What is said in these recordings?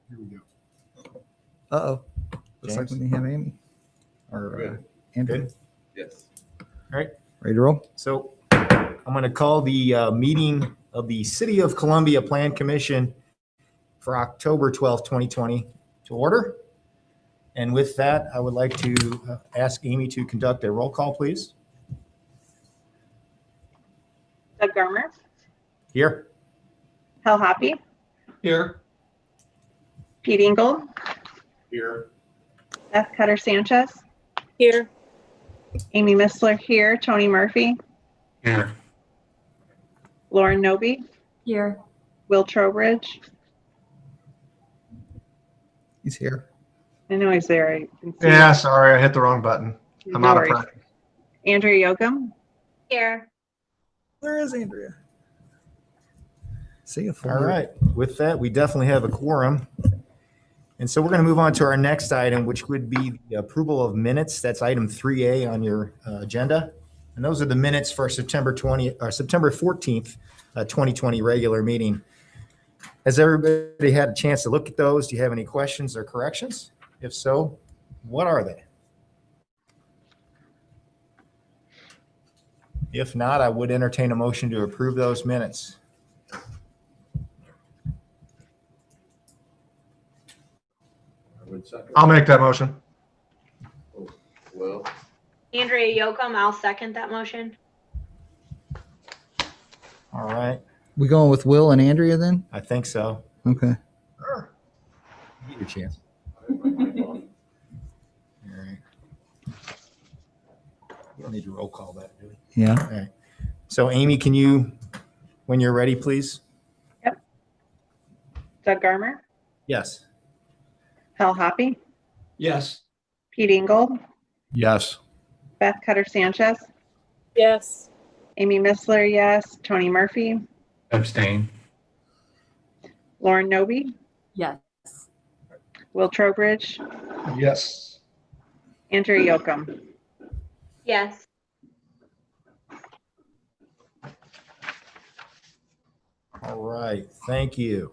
Here we go. Uh-oh. Looks like James? we may have Amy. Or Good. Andrew. Good. Yes. All right. Ready to roll? So I'm going to call the meeting of the City of Columbia Plan Commission for October 12th, 2020 to order. And with that, I would like to ask Amy to conduct a roll call, please. Doug Garmer, Here. Hal Hoppy, Here. Pete Ingold, Here. Beth Cutter Sanchez, Here. Amy Missler here, Tony Murphy, Here. Lauren Noby, Here. Will Trowbridge. He's here. I know he's there. I can see Yeah, sorry, I hit the wrong button. I'm No out of worries. practice. Andrea Yoakum, Here. There is Andrea. See you. All right. With that, we definitely have a quorum. And so we're going to move on to our next item, which would be the approval of minutes. That's item 3A on your agenda. And those are the minutes for September 14th, 2020 regular meeting. Has everybody had a chance to look at those? Do you have any questions or corrections? If so, what are they? If not, I would entertain a motion to approve those minutes. I'll make that motion. Well, Andrea Yoakum, I'll second that motion. All right, We going with Will and Andrea then? I think so. Okay. Get your chance. All right. We don't need to roll call that, do we? Yeah. All right. So Amy, can you, when you're ready, please? Doug Garmer, Yes. Hal Hoppy, Yes. Pete Ingold, Yes. Beth Cutter Sanchez, Yes. Amy Missler, yes, Tony Murphy, abstain. Lauren Noby, Yes. Will Trowbridge, Yes. Andrea Yoakum. Yes. All right, thank you.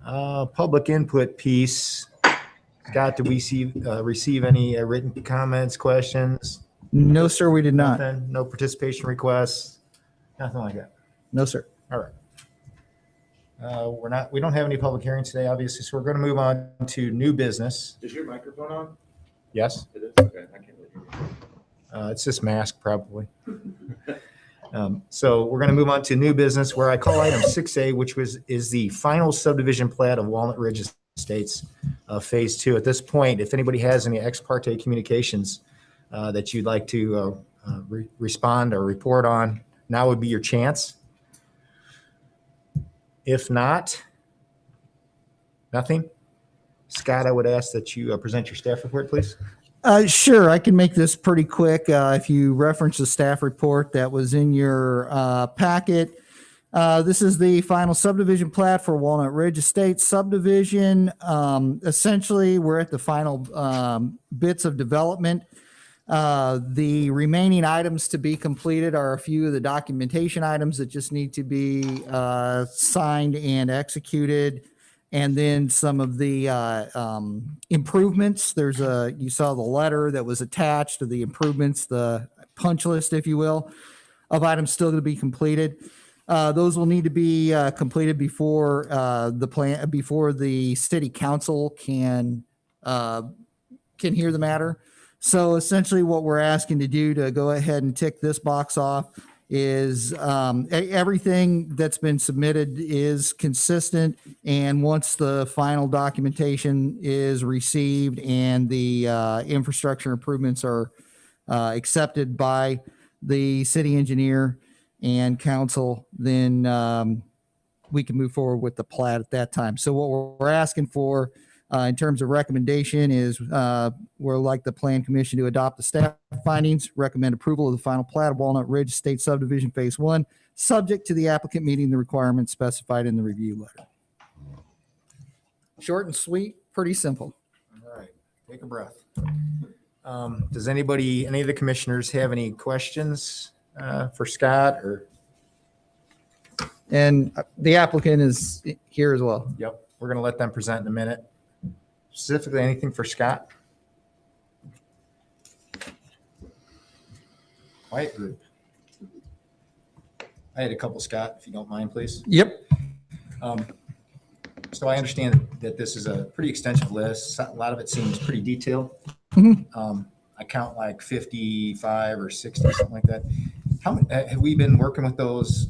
Public input piece. Scott, did we receive any written comments, questions? No, sir, we did not. Nothing? No participation requests? Nothing like that? No, sir. All right. We don't have any public hearings today, obviously, so we're going to move on to new business. Is your microphone on? Yes? It is? Okay, I can't really hear you. It's this mask, probably. So we're going to move on to new business where I call item 6A, which is the final subdivision plat of Walnut Ridge Estates, Phase 2. At this point, if anybody has any ex parte communications that you'd like to respond or report on, now would be your chance. If not, nothing. Scott, I would ask that you present your staff report, please. Sure, I can make this pretty quick. If you reference the staff report that was in your packet, this is the final subdivision plat for Walnut Ridge Estates subdivision. Essentially, we're at the final bits of development. The remaining items to be completed are a few of the documentation items that just need to be signed and executed. And then some of the improvements. You saw the letter that was attached to the improvements, the punch list, if you will, of items still to be completed. Those will need to be completed before before the city council can hear the matter. So essentially what we're asking to do to go ahead and tick this box off is everything that's been submitted is consistent. And once the final documentation is received and the infrastructure improvements are accepted by the city engineer and council, then we can move forward with the plat at that time. So what we're asking for in terms of recommendation is we're like the Plan Commission to adopt the staff findings, recommend approval of the final plat of Walnut Ridge State Subdivision Phase 1, subject to the applicant meeting the requirements specified in the review letter. Short and sweet, pretty simple. All right, take a breath. Does any of the commissioners have any questions for Scott or? And the applicant is here as well. Yep. we're going to let them present in a minute. Specifically, anything for Scott? Quiet group. I had a couple, Scott, if you don't mind, please. Yep. So I understand that this is a pretty extensive list. A lot of it seems pretty detailed. Mhm. I count like 55 or 60, something like that. How many, have we been working with those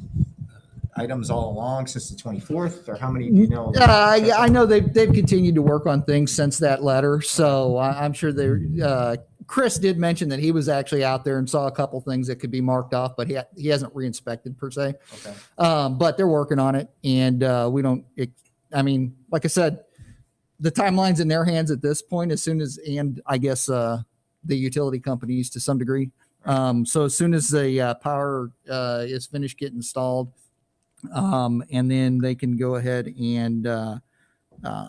items all along since the 24th, or how many do you know? Yeah, I know they've continued to work on things since that letter. So I'm sure they're, Chris did mention that he was actually out there and saw a couple things that could be marked off, but he hasn't re-inspected per se. Okay. But they're working on it, and we don't. I mean, like I said, the timeline's in their hands at this point. As soon as, and I guess the utility companies to some degree. So as soon as the power is finished getting installed, and then they can go ahead and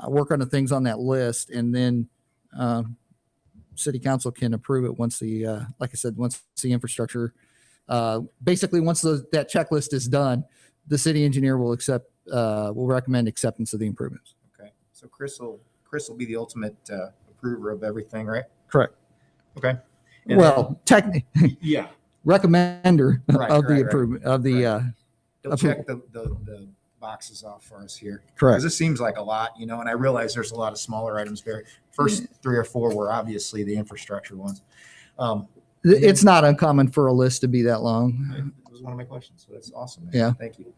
work on the things on that list, and then city council can approve it once the, like I said, once the infrastructure, basically once that checklist is done, the city engineer will recommend acceptance of the improvements. Okay. So Chris will be the ultimate approver of everything, right? Correct. Okay. And Well, technically, then- yeah, recommender Right, of the right. improvement of the, they'll check the boxes off for us here. Because correct. this seems like a lot, and I realize there's a lot of smaller items there. First 3 or 4 were obviously the infrastructure ones. It's not uncommon for a list to be that long. That was one of my questions, so that's awesome. man. Yeah. Thank you.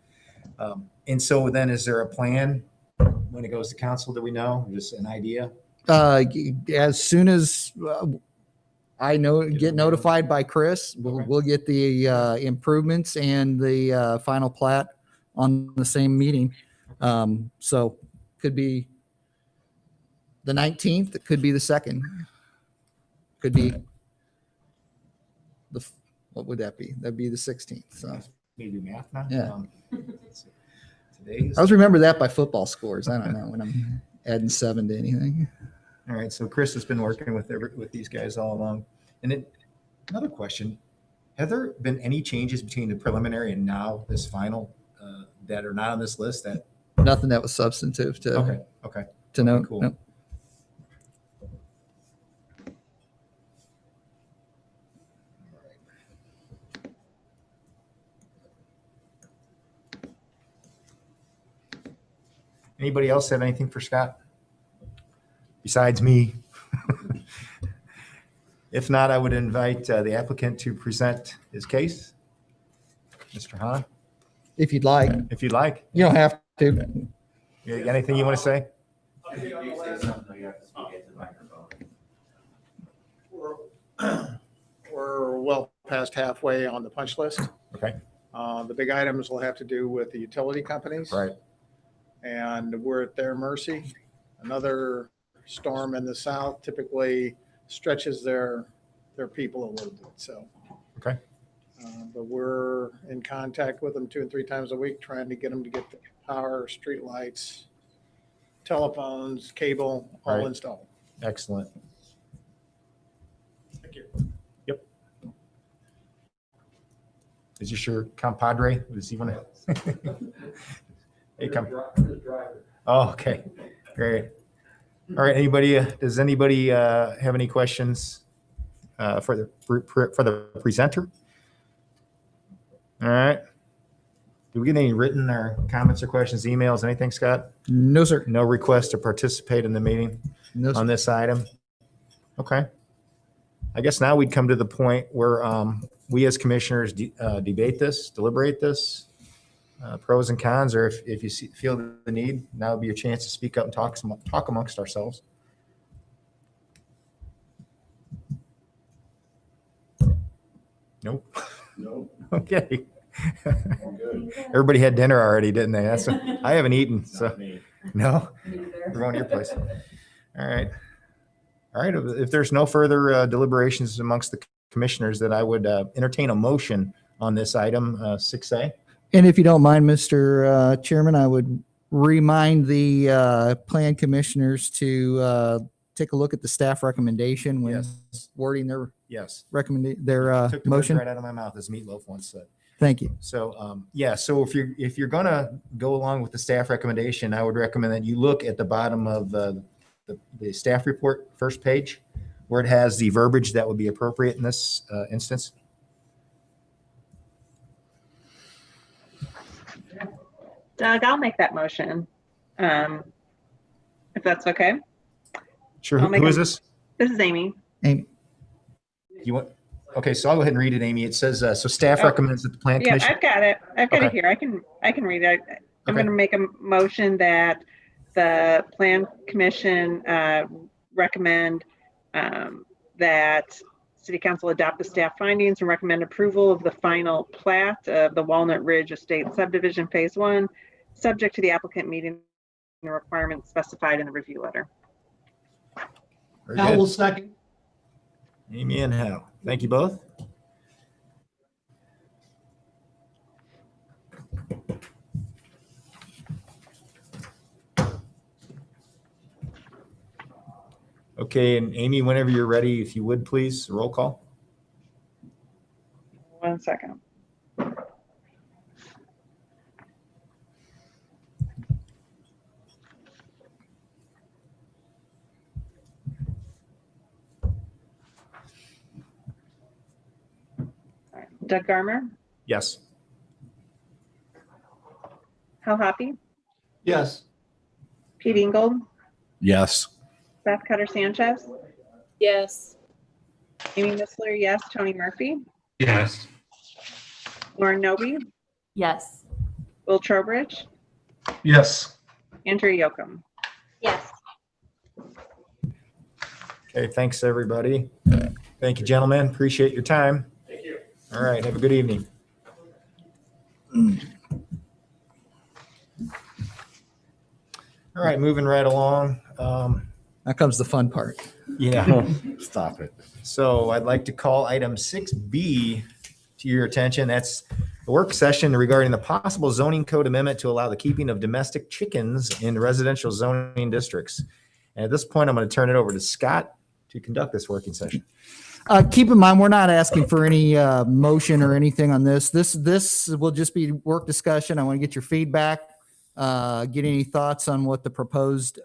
And so then is there a plan when it goes to council? Do we know? Just an idea? As soon as I get notified by Chris, Okay. we'll get the improvements and the final plat on the same meeting. So could be the 19th, it could be the 2nd, could be what would that be? That'd be the 16th. So Need to do math now? Yeah. Let's see. Today is, I always remember that by football scores. I don't know when I'm adding 7 to anything. all right. So Chris has been working with these guys all along. And then another question, have there been any changes between the preliminary and now this final that are not on this list that, Nothing that was substantive to okay. to know. cool. No. Anybody else have anything for Scott? Besides me? If not, I would invite the applicant to present his case. Mr. Hahn, If you'd like, if you'd like. you don't have to. You got anything you want to say? We're well past halfway on the punch list. Okay. The big items will have to do with the utility companies. Right. And we're at their mercy. Another storm in the south typically stretches their people a little bit, so. Okay. But we're in contact with them 2 and 3 times a week, trying to get them to get the power, street lights, telephones, cable, all Right. installed. Excellent. Thank you. Yep. Is this your compadre? Does he want to? Hey, come. Oh, okay. Great. All right. Does anybody have any questions for the presenter? All right. Do we get any written or comments or questions, emails, anything, Scott? No, sir. No request to participate in the meeting No, sir. on this item? Okay. I guess now we'd come to the point where we as commissioners deliberate this, pros and cons, or if you feel the need, now would be your chance to speak up and talk amongst ourselves. Nope. No. Okay. I'm good. Everybody had dinner already, didn't they? I haven't eaten, so. Not me. No? We're going to your place. All right. All right. If there's no further deliberations amongst the commissioners, then I would entertain a motion on this item 6A. And if you don't mind, Mr. Chairman, I would remind the plan commissioners to take a look at the staff recommendation when Yes. wording their Yes. Took Took the words motion. right out of my mouth, as Meatloaf once said. Thank you. So, yeah, so if you're gonna go along with the staff recommendation, I would recommend that you look at the bottom of the staff report, first page, where it has the verbiage that would be appropriate in this instance. Doug, I'll make that motion. If that's okay. Sure. I'll make Who is a- this? This is Amy. Amy. You want? Okay, so I'll go ahead and read it, Amy. It says, so staff Oh. recommends that the plan Yeah, commission. I've got it. I've got it Okay. here. I can read it. I'm Okay. going to make a motion that the plan commission recommend that city council adopt the staff findings and recommend approval of the final plat of the Walnut Ridge Estate subdivision phase 1, subject to the applicant meeting the requirements specified in the review letter. Very Al good. will second. Amy and Hal. Thank you both. Okay, and Amy, whenever you're ready, if you would, please, roll call. 1 second. All right. Doug Garmer, Yes. Hal Hoppy, Yes. Pete Ingold, Yes. Beth Cutter Sanchez, Yes. Amy Missler, yes. Tony Murphy, Yes. Lauren Noby, Yes. Will Trowbridge, Yes. Andrea Yoakum. Yes. Okay, thanks, everybody. Thank you, gentlemen. Appreciate your time. Thank you. All right, have a good evening. All right, moving right along. Now comes the fun part. Yeah. Stop it. So I'd like to call item 6B to your attention. That's the work session regarding the possible zoning code amendment to allow the keeping of domestic chickens in residential zoning districts. And at this point, I'm going to turn it over to Scott to conduct this working session. Keep in mind, we're not asking for any motion or anything on this. This will just be work discussion. I want to get your feedback, get any thoughts on what the proposed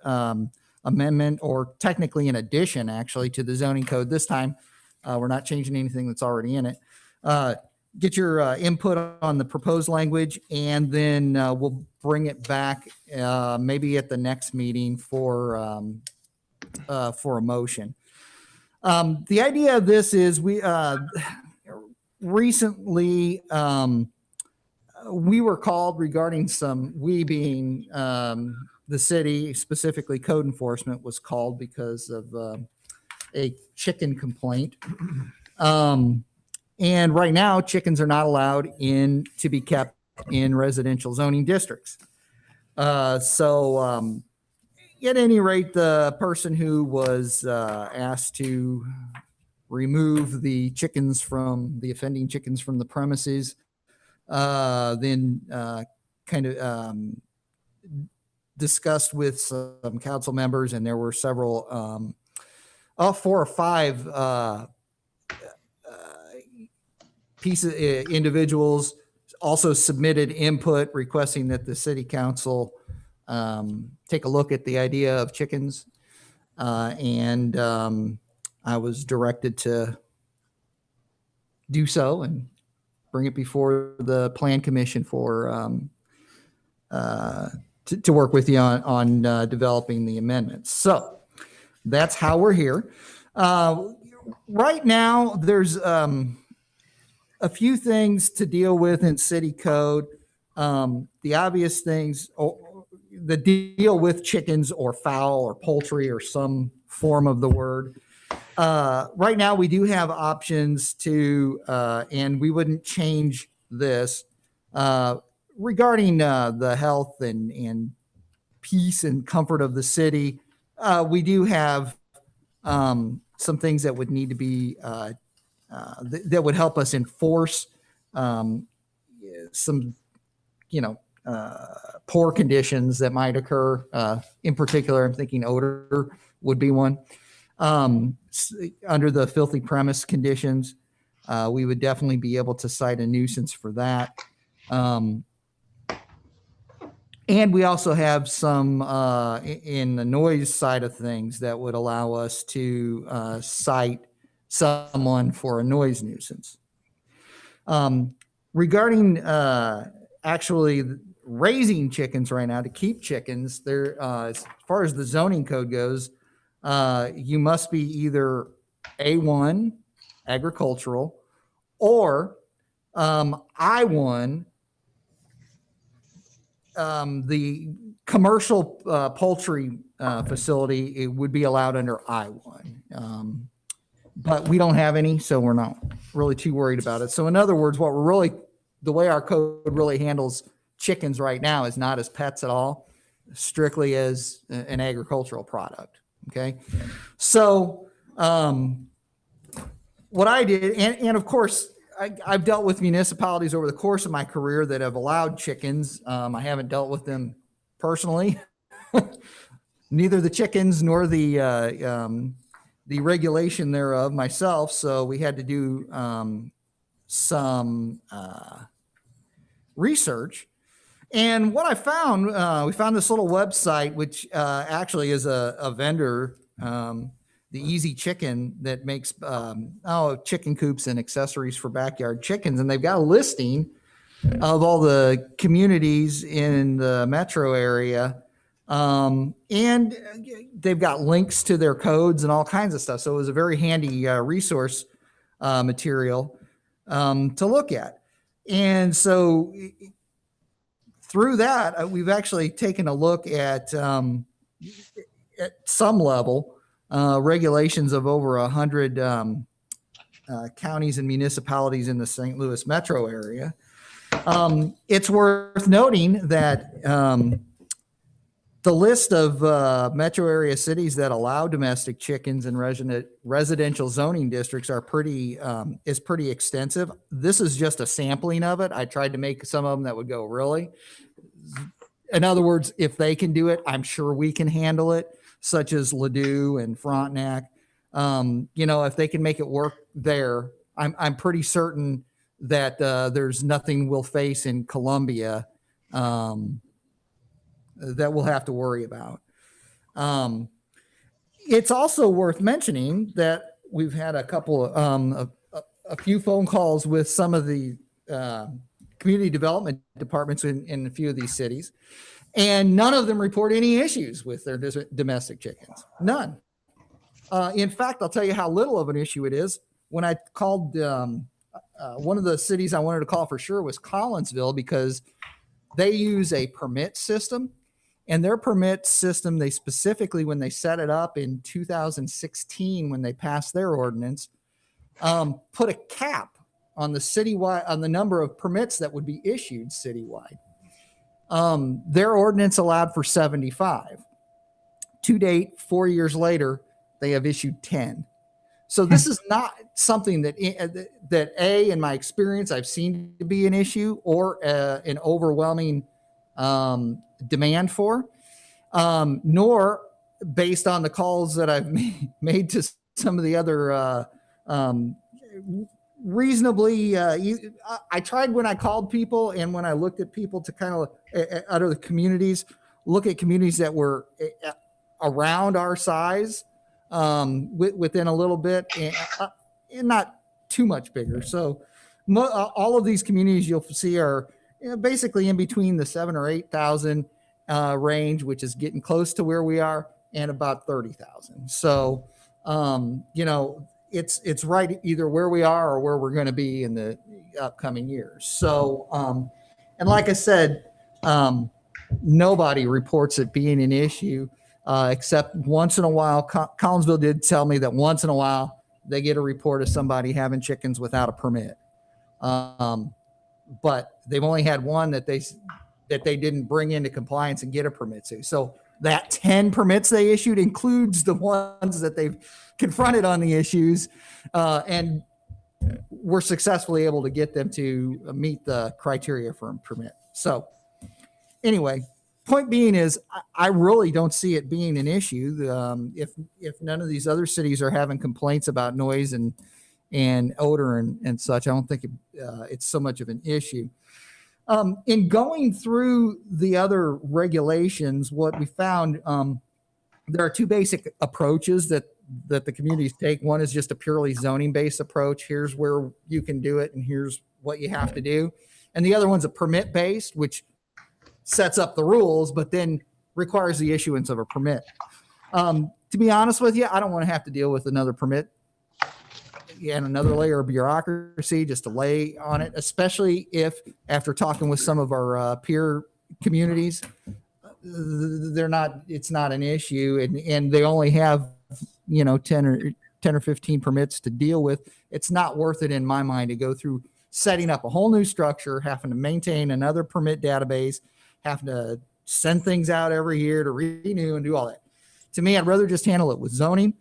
amendment, or technically an addition actually, to the zoning code this time. We're not changing anything that's already in it. Get your input on the proposed language, and then we'll bring it back maybe at the next meeting for a motion. The idea of this is we recently we were called regarding we being the city, specifically code enforcement, was called because of a chicken complaint. And right now, chickens are not allowed to be kept in residential zoning districts. So at any rate, the person who was asked to remove the offending chickens from the premises, then kind of discussed with some council members, and there were several, 4 or 5 individuals also submitted input requesting that the city council take a look at the idea of chickens. And I was directed to do so and bring it before the plan commission for to work with you on developing the amendments. So that's how we're here. Right now, there's a few things to deal with in city code. The obvious things, the deal with chickens or fowl or poultry or some form of the word. Right now, we do have options to, and we wouldn't change this, regarding the health and peace and comfort of the city. We do have some things that would need to be, that would help us enforce some, poor conditions that might occur. In particular, I'm thinking odor would be one. Under the filthy premise conditions, we would definitely be able to cite a nuisance for that. And we also have some in the noise side of things that would allow us to cite someone for a noise nuisance. Regarding actually raising chickens right now, to keep chickens, there as far as the zoning code goes, you must be either A1 agricultural or I1 the commercial poultry facility. It would be allowed under I1. But we don't have any, so we're not really too worried about it. So in other words, what we're really, the way our code really handles chickens right now is not as pets at all, strictly as an agricultural product. Okay. So what I did, and of course, I've dealt with municipalities over the course of my career that have allowed chickens. I haven't dealt with them personally, neither the chickens nor the regulation thereof myself. So we had to do some research. And what I found, we found this little website, which actually is a vendor, the Easy Chicken, that makes chicken coops and accessories for backyard chickens. And they've got a listing of all the communities in the metro area. And they've got links to their codes and all kinds of stuff. So it was a very handy resource material to look at. And so through that, we've actually taken a look at some level regulations of over 100 counties and municipalities in the St. Louis metro area. It's worth noting that the list of metro area cities that allow domestic chickens in residential zoning districts is pretty extensive. This is just a sampling of it. I tried to make some of them that would go really. In other words, if they can do it, I'm sure we can handle it, such as Ladue and Frontenac. If they can make it work there, I'm pretty certain that there's nothing we'll face in Columbia that we'll have to worry about. It's also worth mentioning that we've had a few phone calls with some of the community development departments in a few of these cities, and none of them report any issues with their domestic chickens. None. In fact, I'll tell you how little of an issue it is. When I called, one of the cities I wanted to call for sure was Collinsville, because they use a permit system. And their permit system, they specifically, when they set it up in 2016, when they passed their ordinance, put a cap on the number of permits that would be issued citywide. Their ordinance allowed for 75. To date, 4 years later, they have issued 10. So this is not something that in my experience, I've seen to be an issue or an overwhelming demand for, nor based on the calls that I've made to some of the other reasonably. I tried when I called people and when I looked at people to kind of out of the communities, look at communities that were around our size, within a little bit and not too much bigger. So all of these communities you'll see are basically in between the 7,000 or 8,000 range, which is getting close to where we are, and about 30,000. So, it's right either where we are or where we're going to be in the upcoming years. So, and like I said, nobody reports it being an issue, except once in a while. Collinsville did tell me that once in a while they get a report of somebody having chickens without a permit. But they've only had one that they didn't bring into compliance and get a permit to. So that 10 permits they issued includes the ones that they've confronted on the issues, and we're successfully able to get them to meet the criteria for a permit. So anyway, point being is I really don't see it being an issue. If none of these other cities are having complaints about noise and and odor and such. I don't think it's so much of an issue. In going through the other regulations, what we found, there are two basic approaches that the communities take. One is just a purely zoning based approach. Here's where you can do it and here's what you have to do. And the other one's a permit based, which sets up the rules, but then requires the issuance of a permit. To be honest with you, I don't want to have to deal with another permit and another layer of bureaucracy just to lay on it, especially if after talking with some of our peer communities, it's not an issue and they only have, 10 or 15 permits to deal with. It's not worth it in my mind to go through setting up a whole new structure, having to maintain another permit database, having to send things out every year to renew and do all that. To me, I'd rather just handle it with zoning.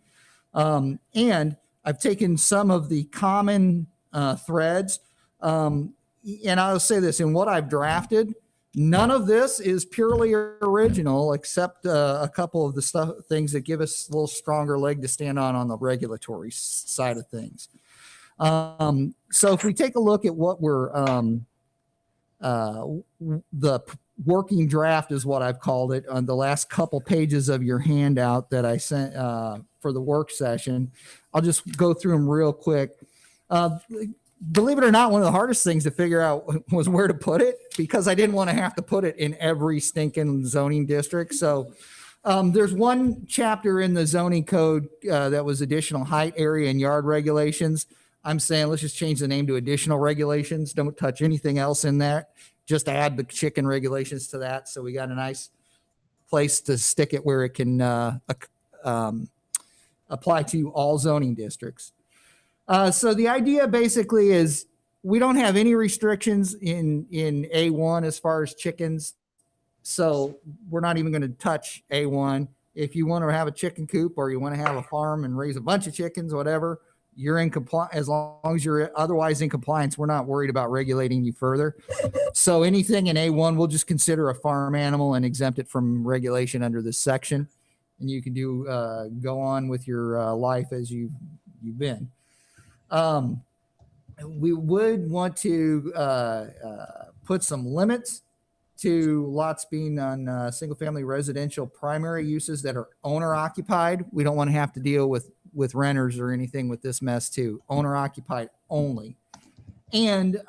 And I've taken some of the common threads, and I'll say this, in what I've drafted, none of this is purely original, except a couple of the things that give us a little stronger leg to stand on the regulatory side of things. So if we take a look at what we're, the working draft is what I've called it on the last couple pages of your handout that I sent for the work session. I'll just go through them real quick. Believe it or not, one of the hardest things to figure out was where to put it, because I didn't want to have to put it in every stinking zoning district. So there's one chapter in the zoning code that was additional height, area, and yard regulations. I'm saying let's just change the name to additional regulations. Don't touch anything else in that. Just add the chicken regulations to that. So we got a nice place to stick it where it can apply to all zoning districts. So the idea basically is we don't have any restrictions in A1 as far as chickens. So we're not even going to touch A1. If you want to have a chicken coop or you want to have a farm and raise a bunch of chickens, whatever, you're in compliance. As long as you're otherwise in compliance, we're not worried about regulating you further. So anything in A1, we'll just consider a farm animal and exempt it from regulation under this section. And you can go on with your life as you've been. We would want to put some limits to lots being on single-family residential primary uses that are owner-occupied. We don't want to have to deal with renters or anything with this mess too. Owner-occupied only. And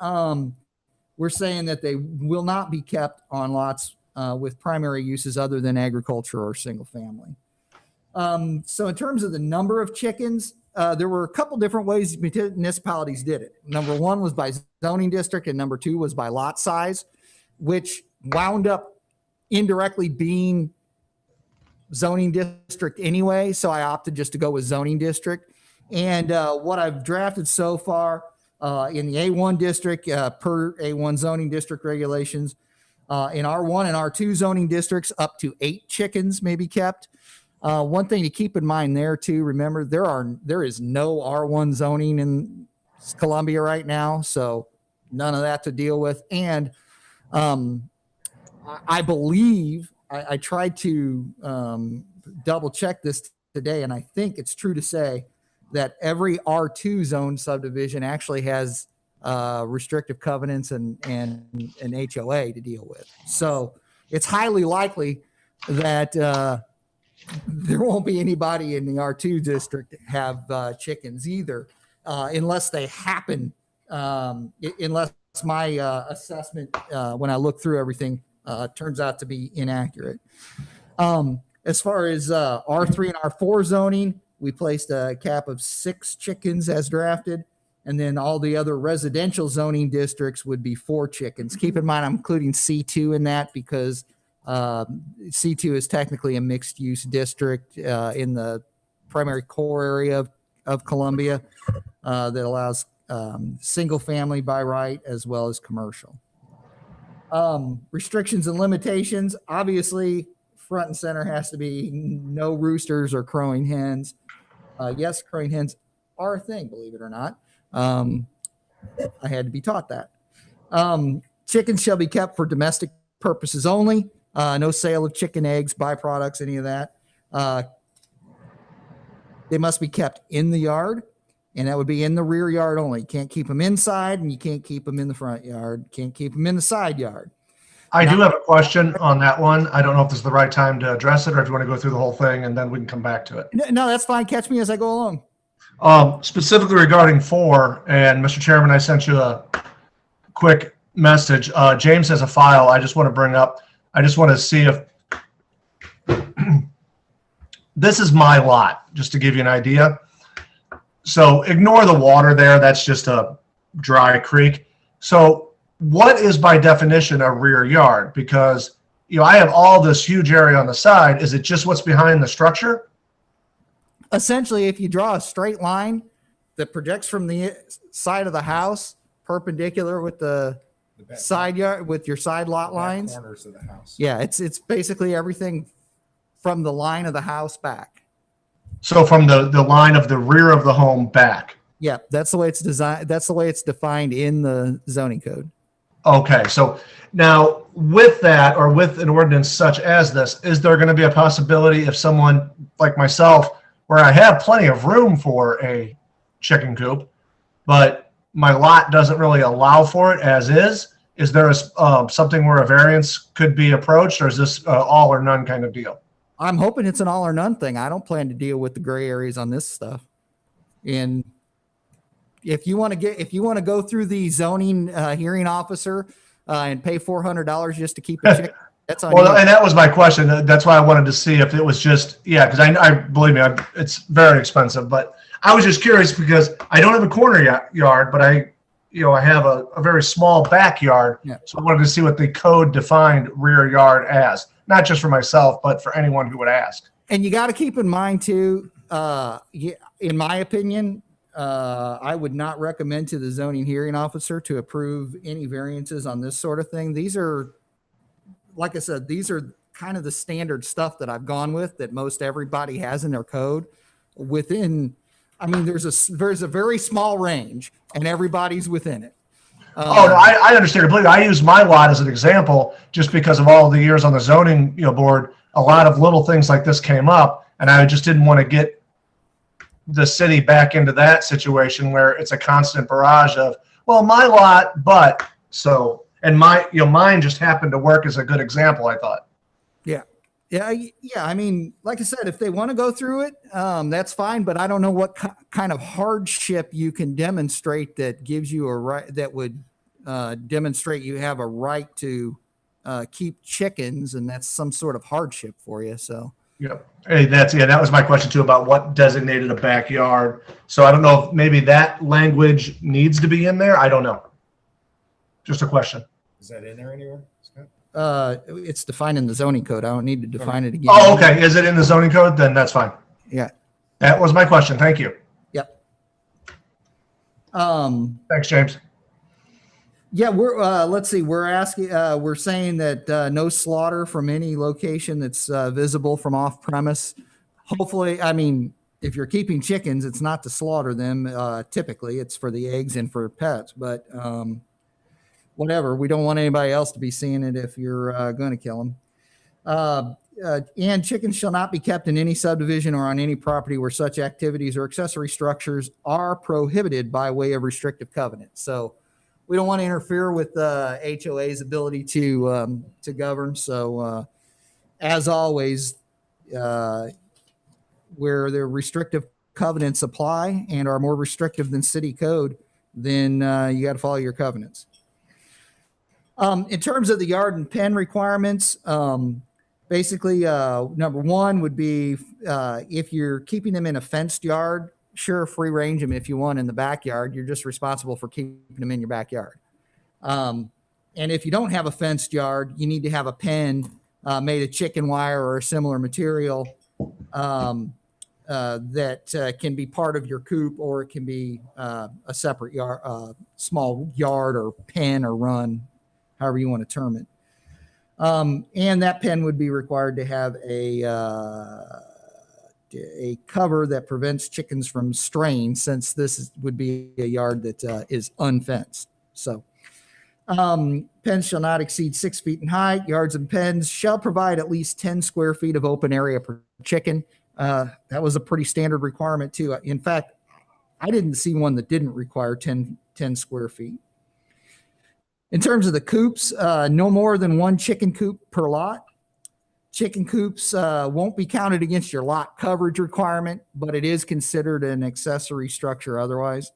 we're saying that they will not be kept on lots with primary uses other than agriculture or single-family. So in terms of the number of chickens, there were a couple different ways municipalities did it. Number one was by zoning district, and number two was by lot size, which wound up indirectly being zoning district anyway. So I opted just to go with zoning district. And what I've drafted so far in the A1 district, per A1 zoning district regulations, in R1 and R2 zoning districts, up to 8 chickens may be kept. One thing to keep in mind there too, remember there is no R1 zoning in Columbia right now, so none of that to deal with. And I believe I tried to double check this today, and I think it's true to say that every R2 zone subdivision actually has restrictive covenants and an HOA to deal with. So it's highly likely that there won't be anybody in the R2 district have chickens either, unless they happen, unless my assessment, when I look through everything, turns out to be inaccurate. As far as R3 and R4 zoning, we placed a cap of 6 chickens as drafted, and then all the other residential zoning districts would be 4 chickens. Keep in mind, I'm including C2 in that because C2 is technically a mixed use district in the primary core area of Columbia that allows single family by right as well as commercial. Restrictions and limitations, obviously front and center has to be no roosters or crowing hens. Yes, crowing hens are a thing, believe it or not. I had to be taught that. Chickens shall be kept for domestic purposes only. No sale of chicken eggs, byproducts, any of that. They must be kept in the yard. And that would be in the rear yard only. You can't keep them inside, and you can't keep them in the front yard. Can't keep them in the side yard. I do have a question on that one. I don't know if this is the right time to address it or if you want to go through the whole thing and then we can come back to it. No, that's fine. Catch me as I go along. Specifically regarding 4, and Mr. Chairman, I sent you a quick message. James has a file I just want to bring up. I just want to see if this is my lot, just to give you an idea. So ignore the water there. That's just a dry creek. So what is by definition a rear yard? Because, I have all this huge area on the side. Is it just what's behind the structure? Essentially, if you draw a straight line that projects from the side of the house perpendicular with the side yard, with your side lot lines. Corners of the house. Yeah, it's basically everything from the line of the house back. So from the line of the rear of the home back. Yeah, that's the way it's designed. That's the way it's defined in the zoning code. Okay, so now with that, or with an ordinance such as this, is there going to be a possibility if someone like myself, where I have plenty of room for a chicken coop, but my lot doesn't really allow for it as is there something where a variance could be approached, or is this all or none kind of deal? I'm hoping it's an all or none thing. I don't plan to deal with the gray areas on this stuff. And if you want to go through the zoning hearing officer and pay $400 just to keep a chicken, that's on Well, you. and that was my question. That's why I wanted to see if it was just, because I believe me, it's very expensive, but I was just curious because I don't have a corner yard, but I have a very small backyard. Yeah. So I wanted to see what the code defined rear yard as, not just for myself, but for anyone who would ask. And you got to keep in mind too, in my opinion, I would not recommend to the zoning hearing officer to approve any variances on this sort of thing. These are, like I said, these are kind of the standard stuff that I've gone with that most everybody has in their code. There's a very small range and everybody's within it. Oh, no, I understand completely. I use my lot as an example just because of all the years on the zoning board. A lot of little things like this came up, and I just didn't want to get the city back into that situation where it's a constant barrage of, well, my lot, but so, and mine just happened to work as a good example, I thought. Yeah. I mean, like I said, if they want to go through it, that's fine. But I don't know what kind of hardship you can demonstrate that gives you a right, that would demonstrate you have a right to keep chickens, and that's some sort of hardship for you. So. Yeah. Hey, that was my question too about what designated a backyard. So I don't know if maybe that language needs to be in there. I don't know. Just a question. Is that in there anywhere, Scott? It's defined in the zoning code. I don't need to define it again. Oh, okay. Is it in the zoning code? Then that's fine. Yeah. That was my question. Thank you. Yep. Thanks, James. Yeah, let's see. We're saying that no slaughter from any location that's visible from off premise. Hopefully, I mean, if you're keeping chickens, it's not to slaughter them. Typically, it's for the eggs and for pets. But whatever, we don't want anybody else to be seeing it if you're going to kill them. And chickens shall not be kept in any subdivision or on any property where such activities or accessory structures are prohibited by way of restrictive covenant. So we don't want to interfere with HOA's ability to govern. So as always, where the restrictive covenants apply and are more restrictive than city code, then you got to follow your covenants. In terms of the yard and pen requirements, basically, number one would be if you're keeping them in a fenced yard, sure, free range them if you want in the backyard. You're just responsible for keeping them in your backyard. And if you don't have a fenced yard, you need to have a pen made of chicken wire or a similar material that can be part of your coop, or it can be a separate yard, small yard or pen or run, however you want to term it. And that pen would be required to have a cover that prevents chickens from straying, since would be a yard that is unfenced. So pens shall not exceed 6 feet in height. Yards and pens shall provide at least 10 square feet of open area per chicken. That was a pretty standard requirement too. In fact, I didn't see one that didn't require 10 square feet. In terms of the coops, no more than one chicken coop per lot. Chicken coops won't be counted against your lot coverage requirement, but it is considered an accessory structure otherwise.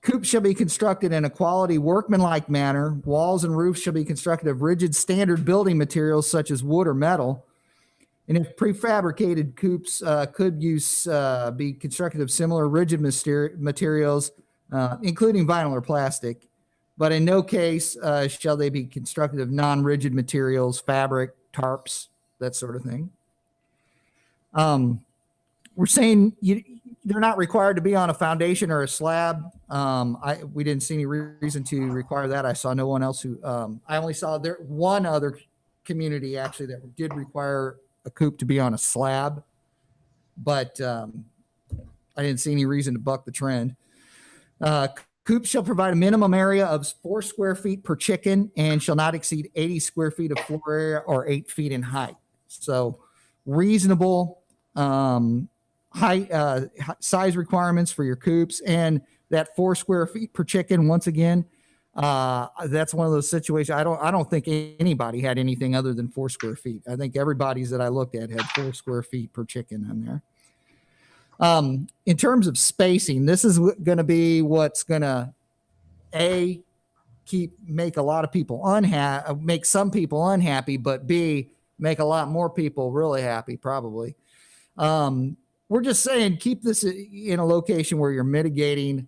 Coops shall be constructed in a quality workmanlike manner. Walls and roofs shall be constructed of rigid standard building materials such as wood or metal. And if prefabricated coops could be constructed of similar rigid materials, including vinyl or plastic, but in no case shall they be constructed of non-rigid materials, fabric, tarps, that sort of thing. We're saying they're not required to be on a foundation or a slab. We didn't see any reason to require that. I saw no one else who, I only saw there one other community actually that did require a coop to be on a slab, but I didn't see any reason to buck the trend. Coops shall provide a minimum area of 4 square feet per chicken and shall not exceed 80 square feet of floor area or 8 feet in height. So reasonable height, size requirements for your coops, and that 4 square feet per chicken. Once again, that's one of those situations. I don't think anybody had anything other than 4 square feet. I think everybody's that I looked at had 4 square feet per chicken on there. In terms of spacing, this is going to be what's going to make a lot of people unhappy, make some people unhappy, but B, make a lot more people really happy, probably. We're just saying, keep this in a location where you're mitigating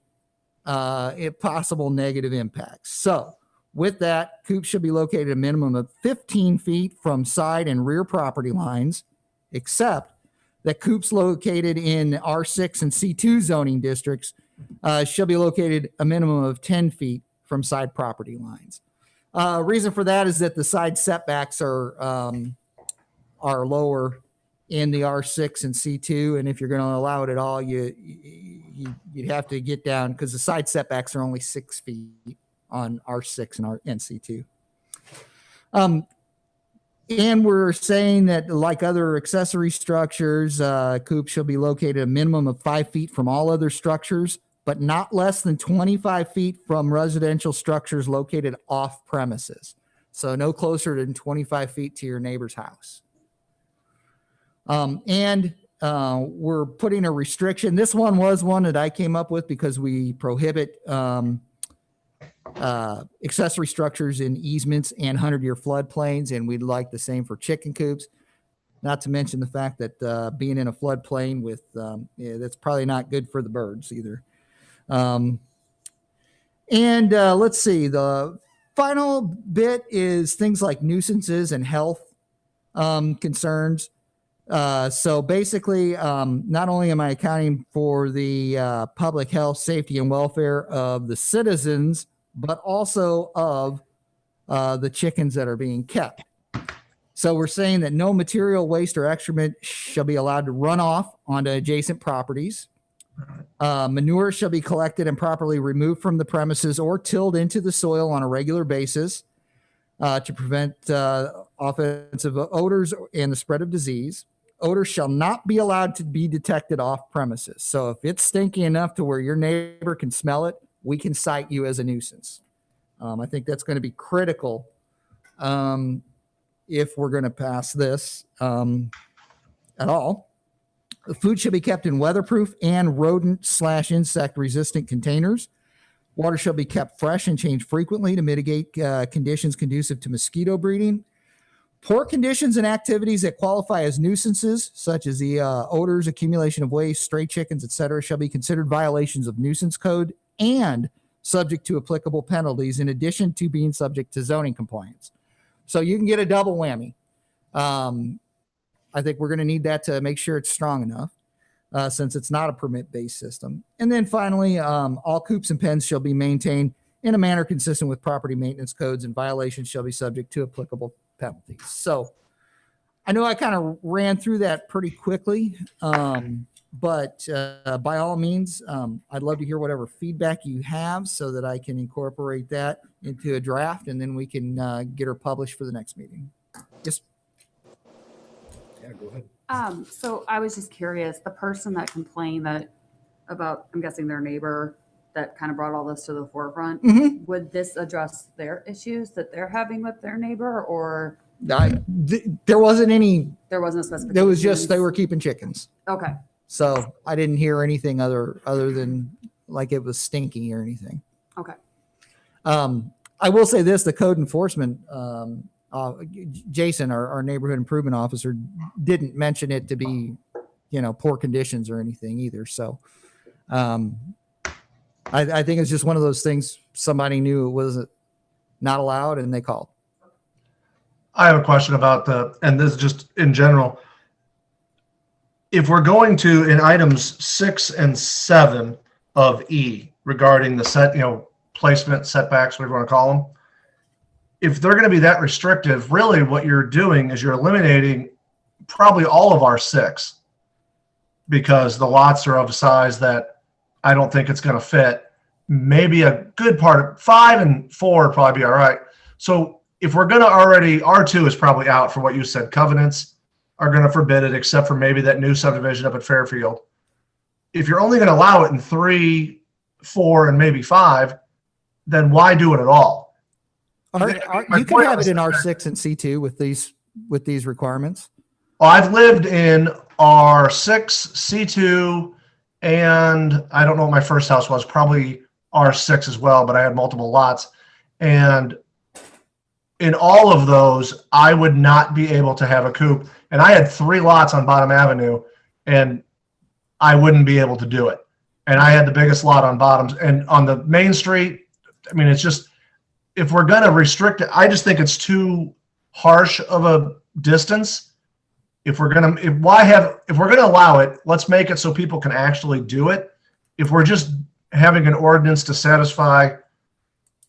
possible negative impacts. So with that, coops should be located a minimum of 15 feet from side and rear property lines, except that coops located in R6 and C2 zoning districts shall be located a minimum of 10 feet from side property lines. Reason for that is that the side setbacks are lower in the R6 and C2, and if you're going to allow it at all, you'd have to get down because the side setbacks are only 6 feet on R6 and C2. And we're saying that, like other accessory structures, coops shall be located a minimum of 5 feet from all other structures, but not less than 25 feet from residential structures located off premises. So no closer than 25 feet to your neighbor's house. We're putting a restriction. This one was one that I came up with because we prohibit accessory structures in easements and 100-year floodplains, and we'd like the same for chicken coops. Not to mention the fact that being in a floodplain with that's probably not good for the birds either. Let's see, the final bit is things like nuisances and health concerns. So basically, not only am I accounting for the public health, safety, and welfare of the citizens, but also of the chickens that are being kept. So we're saying that no material waste or excrement shall be allowed to run off onto adjacent properties. Manure shall be collected and properly removed from the premises or tilled into the soil on a regular basis to prevent offensive odors and the spread of disease. Odors shall not be allowed to be detected off premises. So if it's stinky enough to where your neighbor can smell it, we can cite you as a nuisance. I think that's going to be critical if we're going to pass this at all. The food should be kept in weatherproof and rodent/insect resistant containers. Water shall be kept fresh and changed frequently to mitigate conditions conducive to mosquito breeding. Poor conditions and activities that qualify as nuisances, such as the odors, accumulation of waste, stray chickens, etc., shall be considered violations of nuisance code and subject to applicable penalties, in addition to being subject to zoning compliance. So you can get a double whammy. I think we're going to need that to make sure it's strong enough, since it's not a permit-based system. And then finally, all coops and pens shall be maintained in a manner consistent with property maintenance codes, and violations shall be subject to applicable penalties. So I know I kind of ran through that pretty quickly, but by all means, I'd love to hear whatever feedback you have so that I can incorporate that into a draft, and then we can get her published for the next meeting. Yes. Yeah, go ahead. So I was just curious, the person that complained that about, I'm guessing their neighbor that kind of brought all this to the forefront. Mhm. Would this address their issues that they're having with their neighbor, or There wasn't any, there wasn't a specification? there was just, they were keeping chickens. Okay. So I didn't hear anything other than like it was stinky or anything. Okay. I will say this, the code enforcement, Jason, our neighborhood improvement officer, didn't mention it to be, poor conditions or anything either. So, I think it's just one of those things, somebody knew it was not allowed and they called. I have a question about and this is just in general. If we're going to, in items 6 and 7 of E regarding the placement setbacks, whatever you want to call them, if they're going to be that restrictive, really what you're doing is you're eliminating probably all of our 6 because the lots are of a size that I don't think it's going to fit. Maybe a good part of 5 and 4 would probably be all right. So if we're going to already, R2 is probably out for what you said. Covenants are going to forbid it, except for maybe that new subdivision up at Fairfield. If you're only going to allow it in 3, 4, and maybe 5, then why do it at all? You can have it in R6 and C2 with these requirements. Well, I've lived in R6, C2, and I don't know what my first house was, probably R6 as well, but I had multiple lots. And in all of those, I would not be able to have a coop. And I had 3 lots on Bottom Avenue, and I wouldn't be able to do it. And I had the biggest lot on Bottoms. And on the main street, I mean, it's just, if we're going to restrict it, I just think it's too harsh of a distance. If we're going to allow it, let's make it so people can actually do it. If we're just having an ordinance to satisfy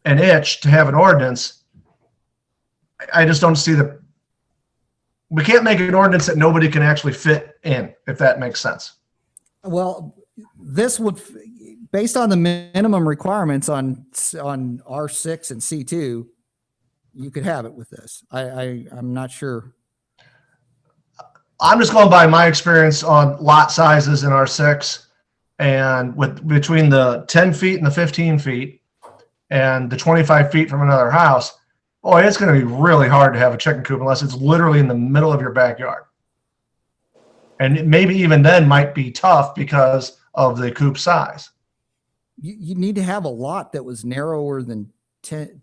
an itch to have an ordinance, I just don't see we can't make an ordinance that nobody can actually fit in, if that makes sense. Well, this would, based on the minimum requirements on R6 and C2, you could have it with this. I'm not sure. I'm just going by my experience on lot sizes in R6, and between the 10 feet and the 15 feet and the 25 feet from another house, boy, it's going to be really hard to have a chicken coop unless it's literally in the middle of your backyard. And maybe even then might be tough because of the coop size. You need to have a lot that was narrower than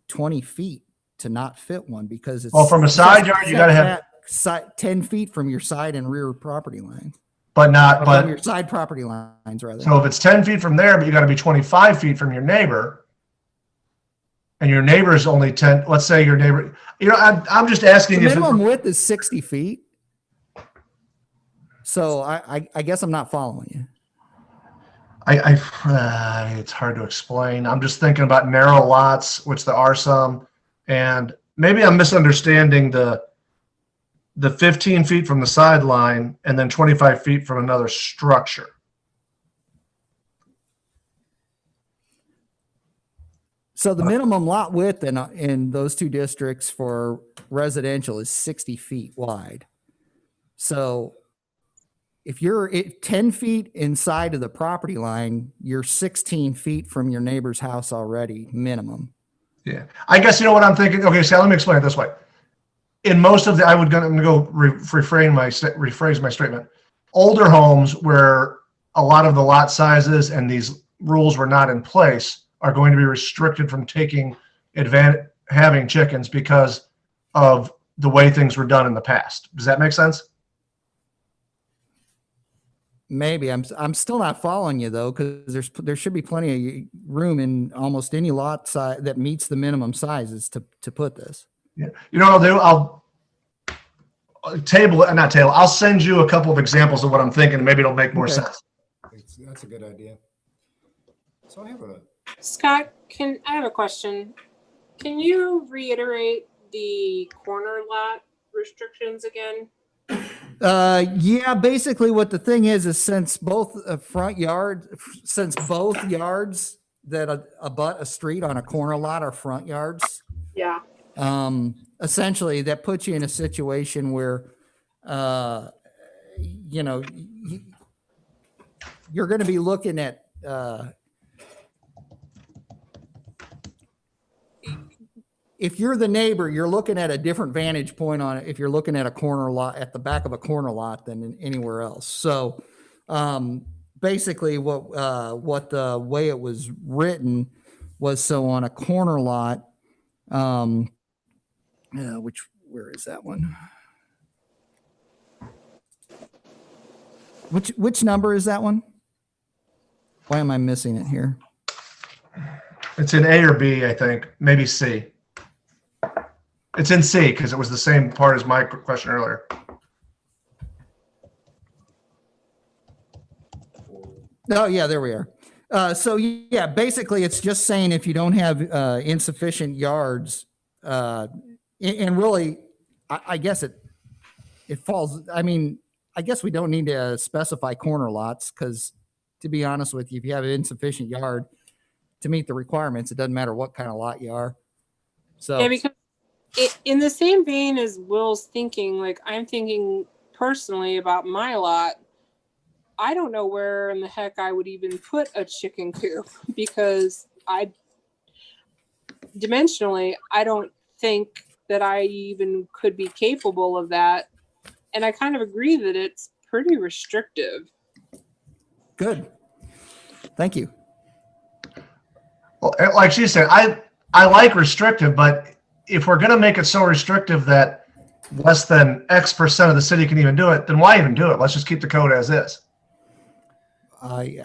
20 feet to not fit one, because it's. Well, from a side yard, you got to have 10 feet from your side and rear property line. But From your side property lines, rather. So if it's 10 feet from there, but you got to be 25 feet from your neighbor, and your neighbor's only 10, let's say your neighbor, I'm just asking The if minimum width is 60 feet. So I guess I'm not following you. it's hard to explain. I'm just thinking about narrow lots, which there are some, and maybe I'm misunderstanding the 15 feet from the sideline and then 25 feet from another structure. So the minimum lot width in those two districts for residential is 60 feet wide. So if you're 10 feet inside of the property line, you're 16 feet from your neighbor's house already, minimum. Yeah, I guess you know what I'm thinking. Okay, so let me explain it this way. In most of I'm going to go rephrase my statement. Older homes where a lot of the lot sizes and these rules were not in place are going to be restricted from having chickens because of the way things were done in the past. Does that make sense? Maybe I'm still not following you though, because there should be plenty of room in almost any lot size that meets the minimum sizes to put this. Yeah. You know what I'll do? I'll send you a couple of examples of what I'm thinking. Maybe it'll make more Okay. sense. That's a good idea. So I have Scott, I have a question. Can you reiterate the corner lot restrictions again? Yeah, basically what the thing is since both yards that abut a street on a corner lot are front yards, Yeah. essentially that puts you in a situation where, you're going to be looking at if you're the neighbor, you're looking at a different vantage point on it if you're looking at a corner lot at the back of a corner lot than anywhere else. So basically what the way it was written was, so on a corner lot, where is that one? Which number is that one? Why am I missing it here? It's in A or B, I think, maybe C. It's in C because it was the same part as my question earlier. Oh, yeah, there we are. So yeah, basically it's just saying if you don't have insufficient yards, and really, I guess it falls, I mean, I guess we don't need to specify corner lots because, to be honest with you, if you have an insufficient yard to meet the requirements, it doesn't matter what kind of lot you are. So Yeah, because in the same vein as Will's thinking, like I'm thinking personally about my lot, I don't know where in the heck I would even put a chicken coop because dimensionally, I don't think that I even could be capable of that. And I kind of agree that it's pretty restrictive. good. Thank you. Well, like she said, I like restrictive, but if we're going to make it so restrictive that less than X% of the city can even do it, then why even do it? Let's just keep the code as is. I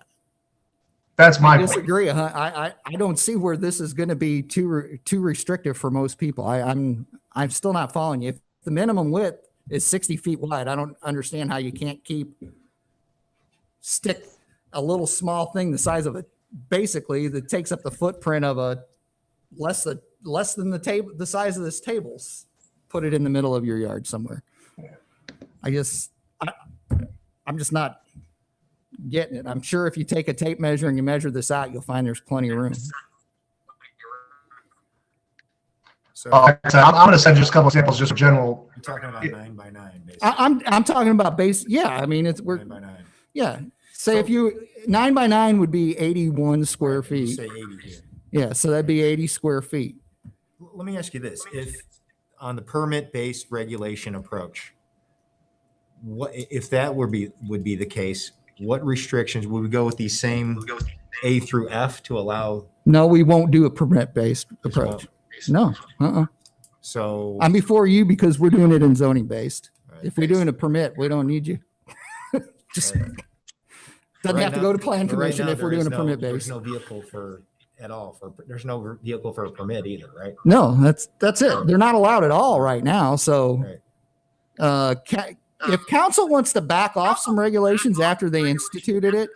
That's my point. disagree. I don't see where this is going to be too restrictive for most people. I'm still not following you. If the minimum width is 60 feet wide, I don't understand how you can't stick a little small thing the size of basically that takes up the footprint of a less than the size of this table's. Put it in the middle of your yard somewhere. I'm just not getting it. I'm sure if you take a tape measure and you measure this out, you'll find there's plenty of room. So Like I said, I'm going to send just a couple examples, just for general. I'm talking about 9 by 9, basically. I'm talking about base. Yeah, I mean 9 by 9. yeah. Say if you 9 by 9 would be 81 square You feet. say 80 here. Yeah, so that'd be 80 square feet. Let me ask you this: if on the permit-based regulation approach, what if that would be the case? What restrictions would we go with these same A through F to allow? No, we won't do a permit-based approach. No, So I'm before you because we're doing it in zoning based. Right. If we're doing a permit, we don't need you. Just Right. doesn't have to go to plan But right commission now, if we're there is doing a permit There's based. no vehicle there's no vehicle for a permit either, right? No, that's it. They're not allowed at all right now. So, if council wants to back off some regulations after they instituted it,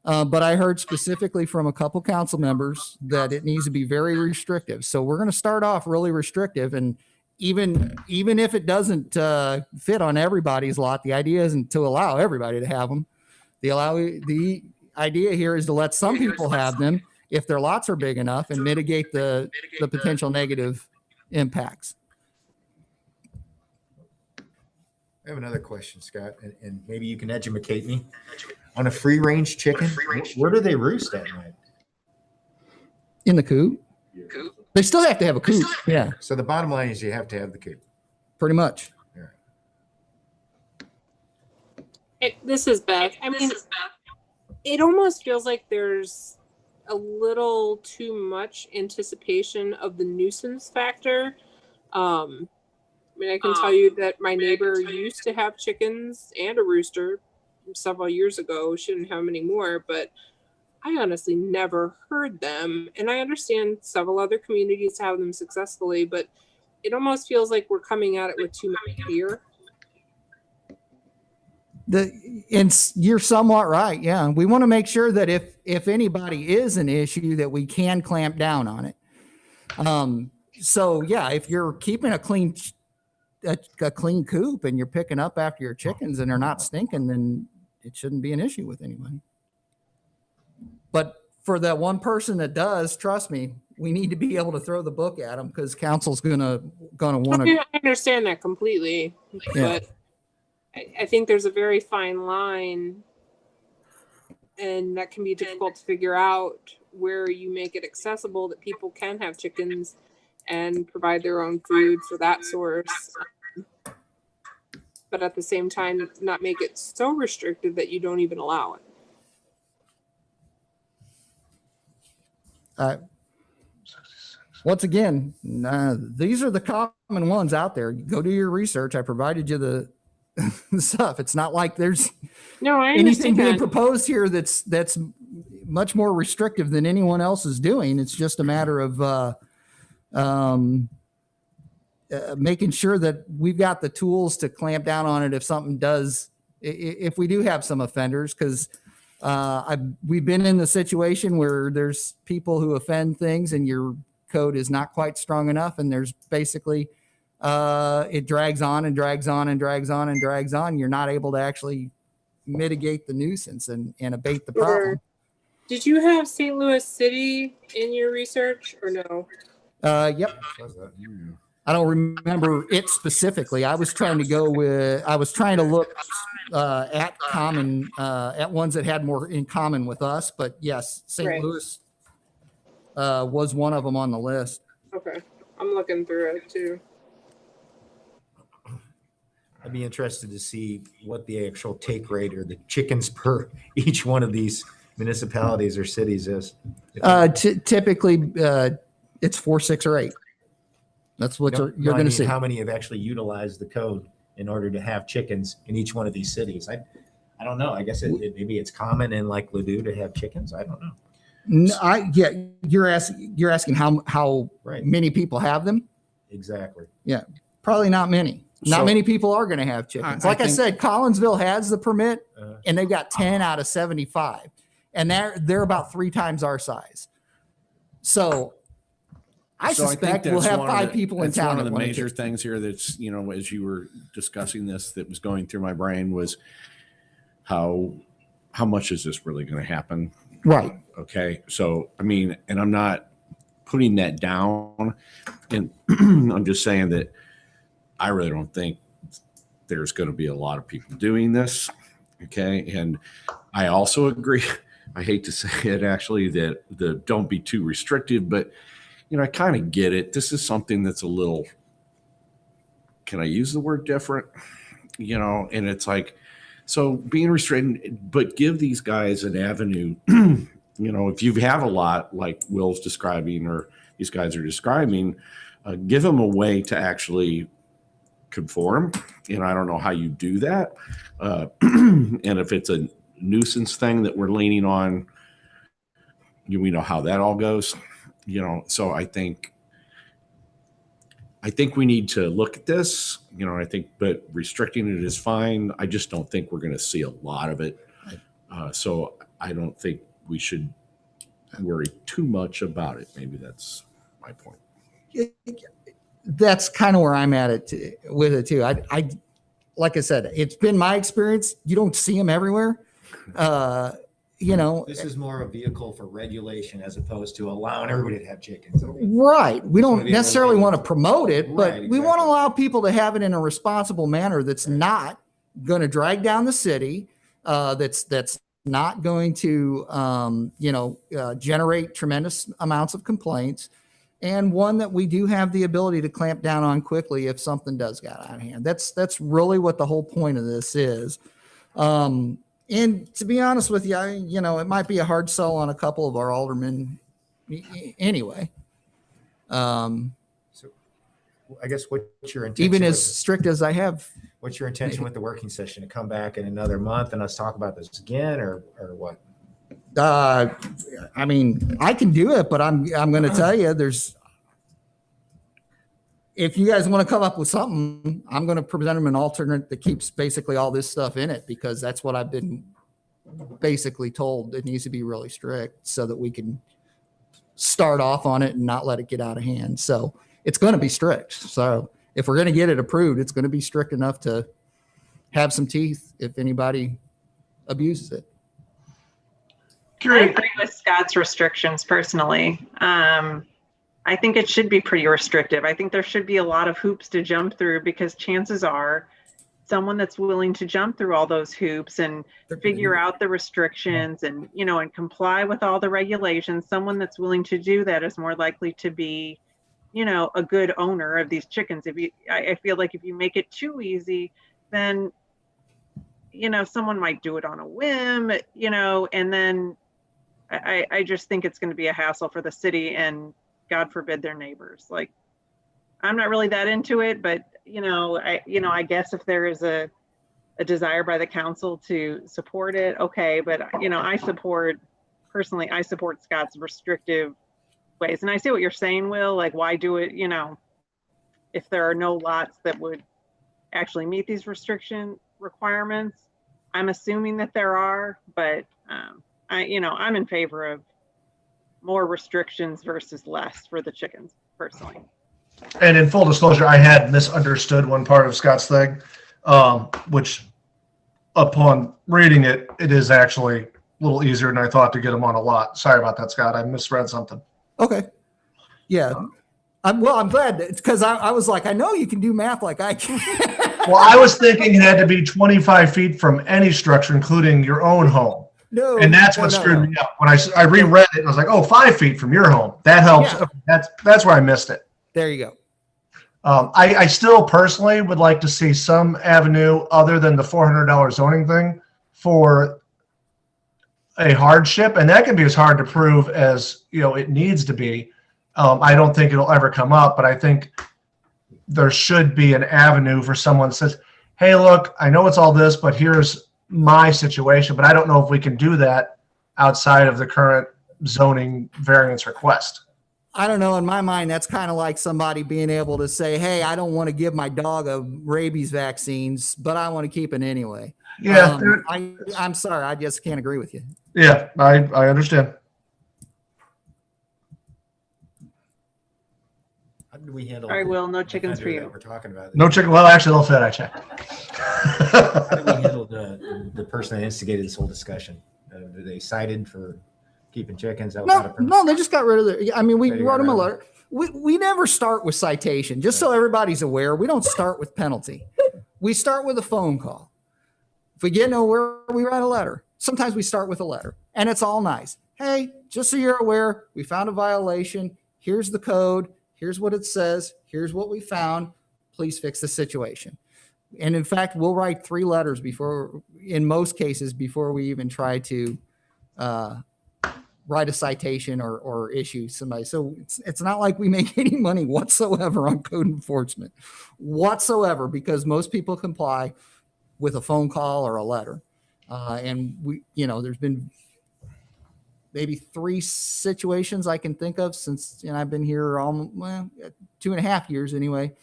but I heard specifically from a couple council members that it needs to be very restrictive. So we're going to start off really restrictive, and even if it doesn't fit on everybody's lot, the idea isn't to allow everybody to have them. The idea here is to let some people have them if their lots are big enough and mitigate the potential negative impacts. I have another question, Scott, and maybe you can educate me. On a free-range chicken, where do they roost at night? In the coop. They still have to have a coop. Yeah, So the bottom line is you have to have the coop. pretty much. This is Beth. I mean, it almost feels like there's a little too much anticipation of the nuisance factor. I mean, I can tell you that my neighbor used to have chickens and a rooster several years ago. Shouldn't have them anymore, but I honestly never heard them. And I understand several other communities have them successfully, but it almost feels like we're coming at it with too much fear. You're somewhat right. Yeah, we want to make sure that if anybody is an issue, that we can clamp down on it. So yeah, if you're keeping a clean coop and you're picking up after your chickens and they're not stinking, then it shouldn't be an issue with anybody. But for that one person that does, trust me, we need to be able to throw the book at them because council's gonna want to. I understand that completely, Yeah. but I think there's a very fine line and that can be difficult to figure out where you make it accessible that people can have chickens and provide their own food for that source. But at the same time, not make it so restricted that you don't even allow it. Once again, these are the common ones out there. Go do your research. I provided you the stuff. It's not like there's No, I anything understand being that. proposed here that's much more restrictive than anyone else is doing. It's just a matter of making sure that we've got the tools to clamp down on it if something does, if we do have some offenders, because we've been in the situation where there's people who offend things and your code is not quite strong enough, and there's basically it drags on and drags on and drags on and drags on. You're not able to actually mitigate the nuisance and abate the problem. Did you have St. Louis City in your research or no? Yep. I don't remember it specifically. I was trying to look at common, at ones that had more in common with us, but yes, St. Right. Louis was one of them on the list. Okay. I'm looking through it too. I'd be interested to see what the actual take rate or the chickens per each one of these municipalities or cities is. Typically, it's 4, 6, or 8. That's what you're No, I going to mean, see. how many have actually utilized the code in order to have chickens in each one of these cities? I don't know. I guess maybe it's common in like Ladue to have chickens. I don't know. No, you're asking how Right. many people have them? Exactly. Probably not many. Not So- many people are going to have chickens. I Like I think- said, Collinsville has the permit, Uh, and they've got 10 out of 75, and they're about 3 times our size. So I So think suspect we'll that's have one of 5 the- people in that's town. One of that the want a major chicken. things here that's, as you were discussing this, that was going through my brain was how much is this really going to happen? Right. Okay. So, I mean, and I'm not putting that down, and I'm just saying that I really don't think there's going to be a lot of people doing this. Okay. And I also agree. I hate to say it actually, that don't be too restrictive, but I kind of get it. This is something that's a little, can I use the word different? And it's like, so being restricted, but give these guys an avenue. If you have a lot like Will's describing, or these guys are describing, give them a way to actually conform. I don't know how you do that. And if it's a nuisance thing that we're leaning on, we know how that all goes. So I think we need to look at this, but restricting it is fine. I just don't think we're going to see a lot of it. So I don't think we should worry too much about it. Maybe that's my point. That's kind of where I'm at with it too. I like I said, it's been my experience. You don't see them everywhere. This is more a vehicle for regulation as opposed to allowing everybody to have chickens. Right. We wanna don't be able necessarily to- want to promote it, but Right, we want to exactly. allow people to have it in a responsible manner that's not going to drag down the city, that's not going to, generate tremendous amounts of complaints, and one that we do have the ability to clamp down on quickly if something does get out of hand. That's really what the whole point of this is. And to be honest with you, it might be a hard sell on a couple of our aldermen anyway. So I guess what's your intention? Even as with- strict as I have. What's your intention with the working session? To come back in another month and us talk about this again, or what? I mean, I can do it, but I'm going to tell you, if you guys want to come up with something, I'm going to present them an alternate that keeps basically all this stuff in it, because that's what I've been basically told. It needs to be really strict so that we can start off on it and not let it get out of hand. So it's going to be strict. So if we're going to get it approved, it's going to be strict enough to have some teeth if anybody abuses it. I agree with Scott's restrictions personally. I think it should be pretty restrictive. I think there should be a lot of hoops to jump through, because chances are someone that's willing to jump through all those hoops and They're gonna figure do it. out the restrictions and, and comply with all the regulations. Someone that's willing to do that is more likely to be, a good owner of these chickens. I feel like if you make it too easy, then, someone might do it on a whim, and then I just think it's going to be a hassle for the city and God forbid their neighbors. Like, I'm not really that into it, but I guess if there is a desire by the council to support it, okay. But I support Scott's restrictive ways. And I see what you're saying, Will, like why do it, if there are no lots that would actually meet these restriction requirements. I'm assuming that there are, but I'm in favor of more restrictions versus less for the chickens personally. And in full disclosure, I had misunderstood one part of Scott's thing, which upon reading it, it is actually a little easier than I thought to get them on a lot. Sorry about that, Scott. I misread something. Okay. Yeah. I'm glad because I was like, I know you can do math like I can. Well, I was thinking it had to be 25 feet from any structure, including your own home. No. And that's what screwed me up. When I reread it, I was like, oh, 5 feet from your home. That helps. Yeah. Okay, that's where I missed it. There you go. I still personally would like to see some avenue other than the $400 zoning thing for a hardship. And that can be as hard to prove as, it needs to be. I don't think it'll ever come up, but I think there should be an avenue for someone that says, hey, look, I know it's all this, but here's my situation, but I don't know if we can do that outside of the current zoning variance request. I don't know. In my mind, that's kind of like somebody being able to say, hey, I don't want to give my dog a rabies vaccines, but I want to keep it anyway. Yeah. I'm sorry. I just can't agree with you. Yeah, I understand. How did we handle? All right, the Will, no chickens for offender you. that We're talking about. No chicken. Well, actually, they'll fit. I checked. How did we handle the person that instigated this whole discussion? Were they cited for keeping chickens? No, they just got rid of it. I mean, we They got wrote them a rid of letter. We never start with citation, just so everybody's aware. We don't start with penalty. We start with a phone call. If we get nowhere, we write a letter. Sometimes we start with a letter, and it's all nice. Hey, just so you're aware, we found a violation. Here's the code. Here's what it says. Here's what we found. Please fix the situation. And in fact, we'll write 3 letters in most cases, before we even try to write a citation or issue somebody. So it's not like we make any money whatsoever on code enforcement whatsoever, because most people comply with a phone call or a letter. And there's been maybe 3 situations I can think of since I've been here 2.5 years anyway.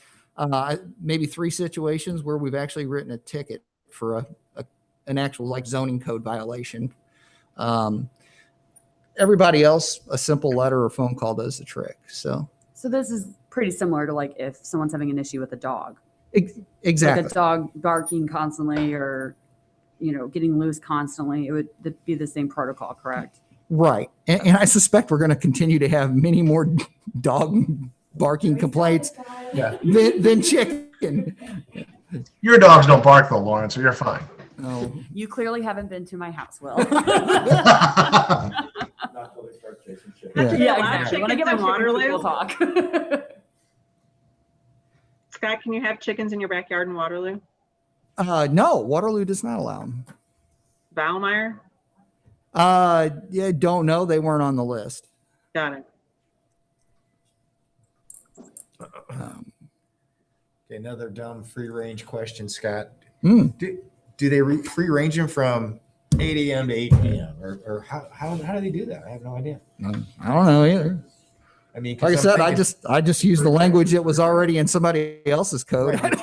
Maybe 3 situations where we've actually written a ticket for an actual like zoning code violation. Everybody else, a simple letter or phone call does the trick. So this is pretty similar to like if someone's having an issue with a dog. exactly. Like a dog barking constantly or, getting loose constantly. It would be the same protocol, correct? Right. And I suspect we're going to continue to have many more dog barking complaints than chicken. Your dogs don't bark though, Lauren, so you're fine. No. You clearly haven't been to my house, Will. Yeah. Yeah, exactly. When I get my Chickens in chickens, Waterloo? we'll talk. Scott, can you have chickens in your backyard in Waterloo? No, Waterloo does not allow them. Ballmeyer? Yeah, don't know. They weren't on the list. Got it. Um, Okay, another dumb free range question, Scott. mm. Do they free range them from 8 a.m. to 8 p.m. or how do they do that? I have no idea. I don't know either. I mean, 'cause Like I I'm said, thinking- I just used the language that was already in somebody else's code. Right,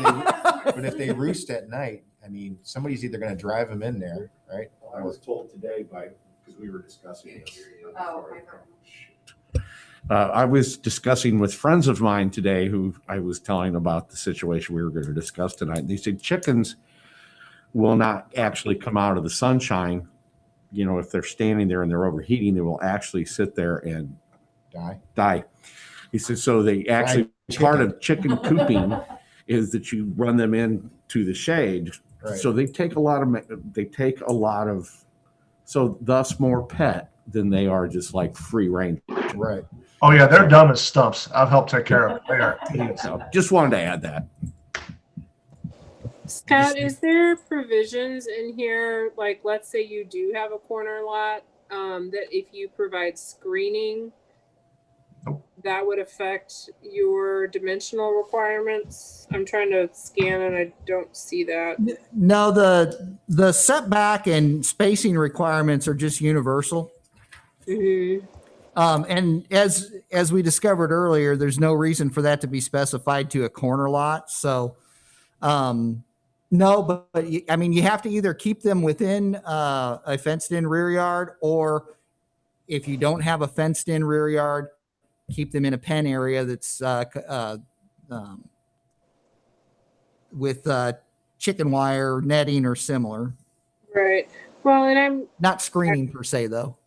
but if they roost at night, I mean, somebody's either going to drive them in there, right? I was told today because we were discussing this. I was discussing with friends of mine today who I was telling about the situation we were going to discuss tonight. And they said chickens will not actually come out of the sunshine. If they're standing there and they're overheating, they will actually sit there and Die. die. He said, so they actually, Fried part chicken. of chicken cooping is that you run them into the shade. Right. So they take a lot of, so thus more pet than they are just like free range. Right. Oh yeah, they're dumb as stumps. I've helped take care of them. They are. So just wanted to add that. Scott, is there provisions in here, like let's say you do have a corner lot, that if you provide screening, that would affect your dimensional requirements? I'm trying to scan and I don't see that. No, the setback and spacing requirements are just universal. Mm-hmm. And as we discovered earlier, there's no reason for that to be specified to a corner lot. So, no, but I mean, you have to either keep them within a fenced-in rear yard, or if you don't have a fenced-in rear yard, keep them in a pen area that's with chicken wire, netting, or similar. Right. Well, and Not screening per se, though.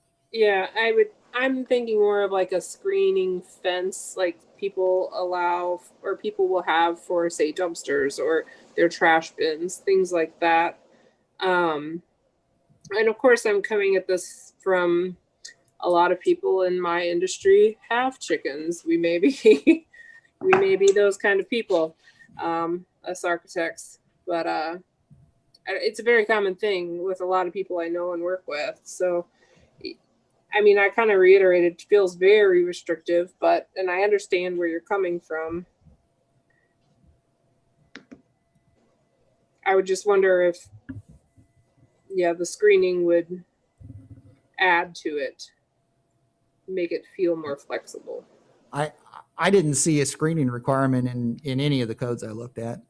I'm thinking more of like a screening fence, like people allow or people will have for, say, dumpsters or their trash bins, things like that. And of course, I'm coming at this from a lot of people in my industry have chickens. We may be those kind of people, us architects, but it's a very common thing with a lot of people I know and work with. So, I mean, I kind of reiterated, it feels very restrictive, and I understand where you're coming from. I would just wonder if, the screening would add to it, make it feel more flexible. I didn't see a screening requirement in any of the codes I looked at.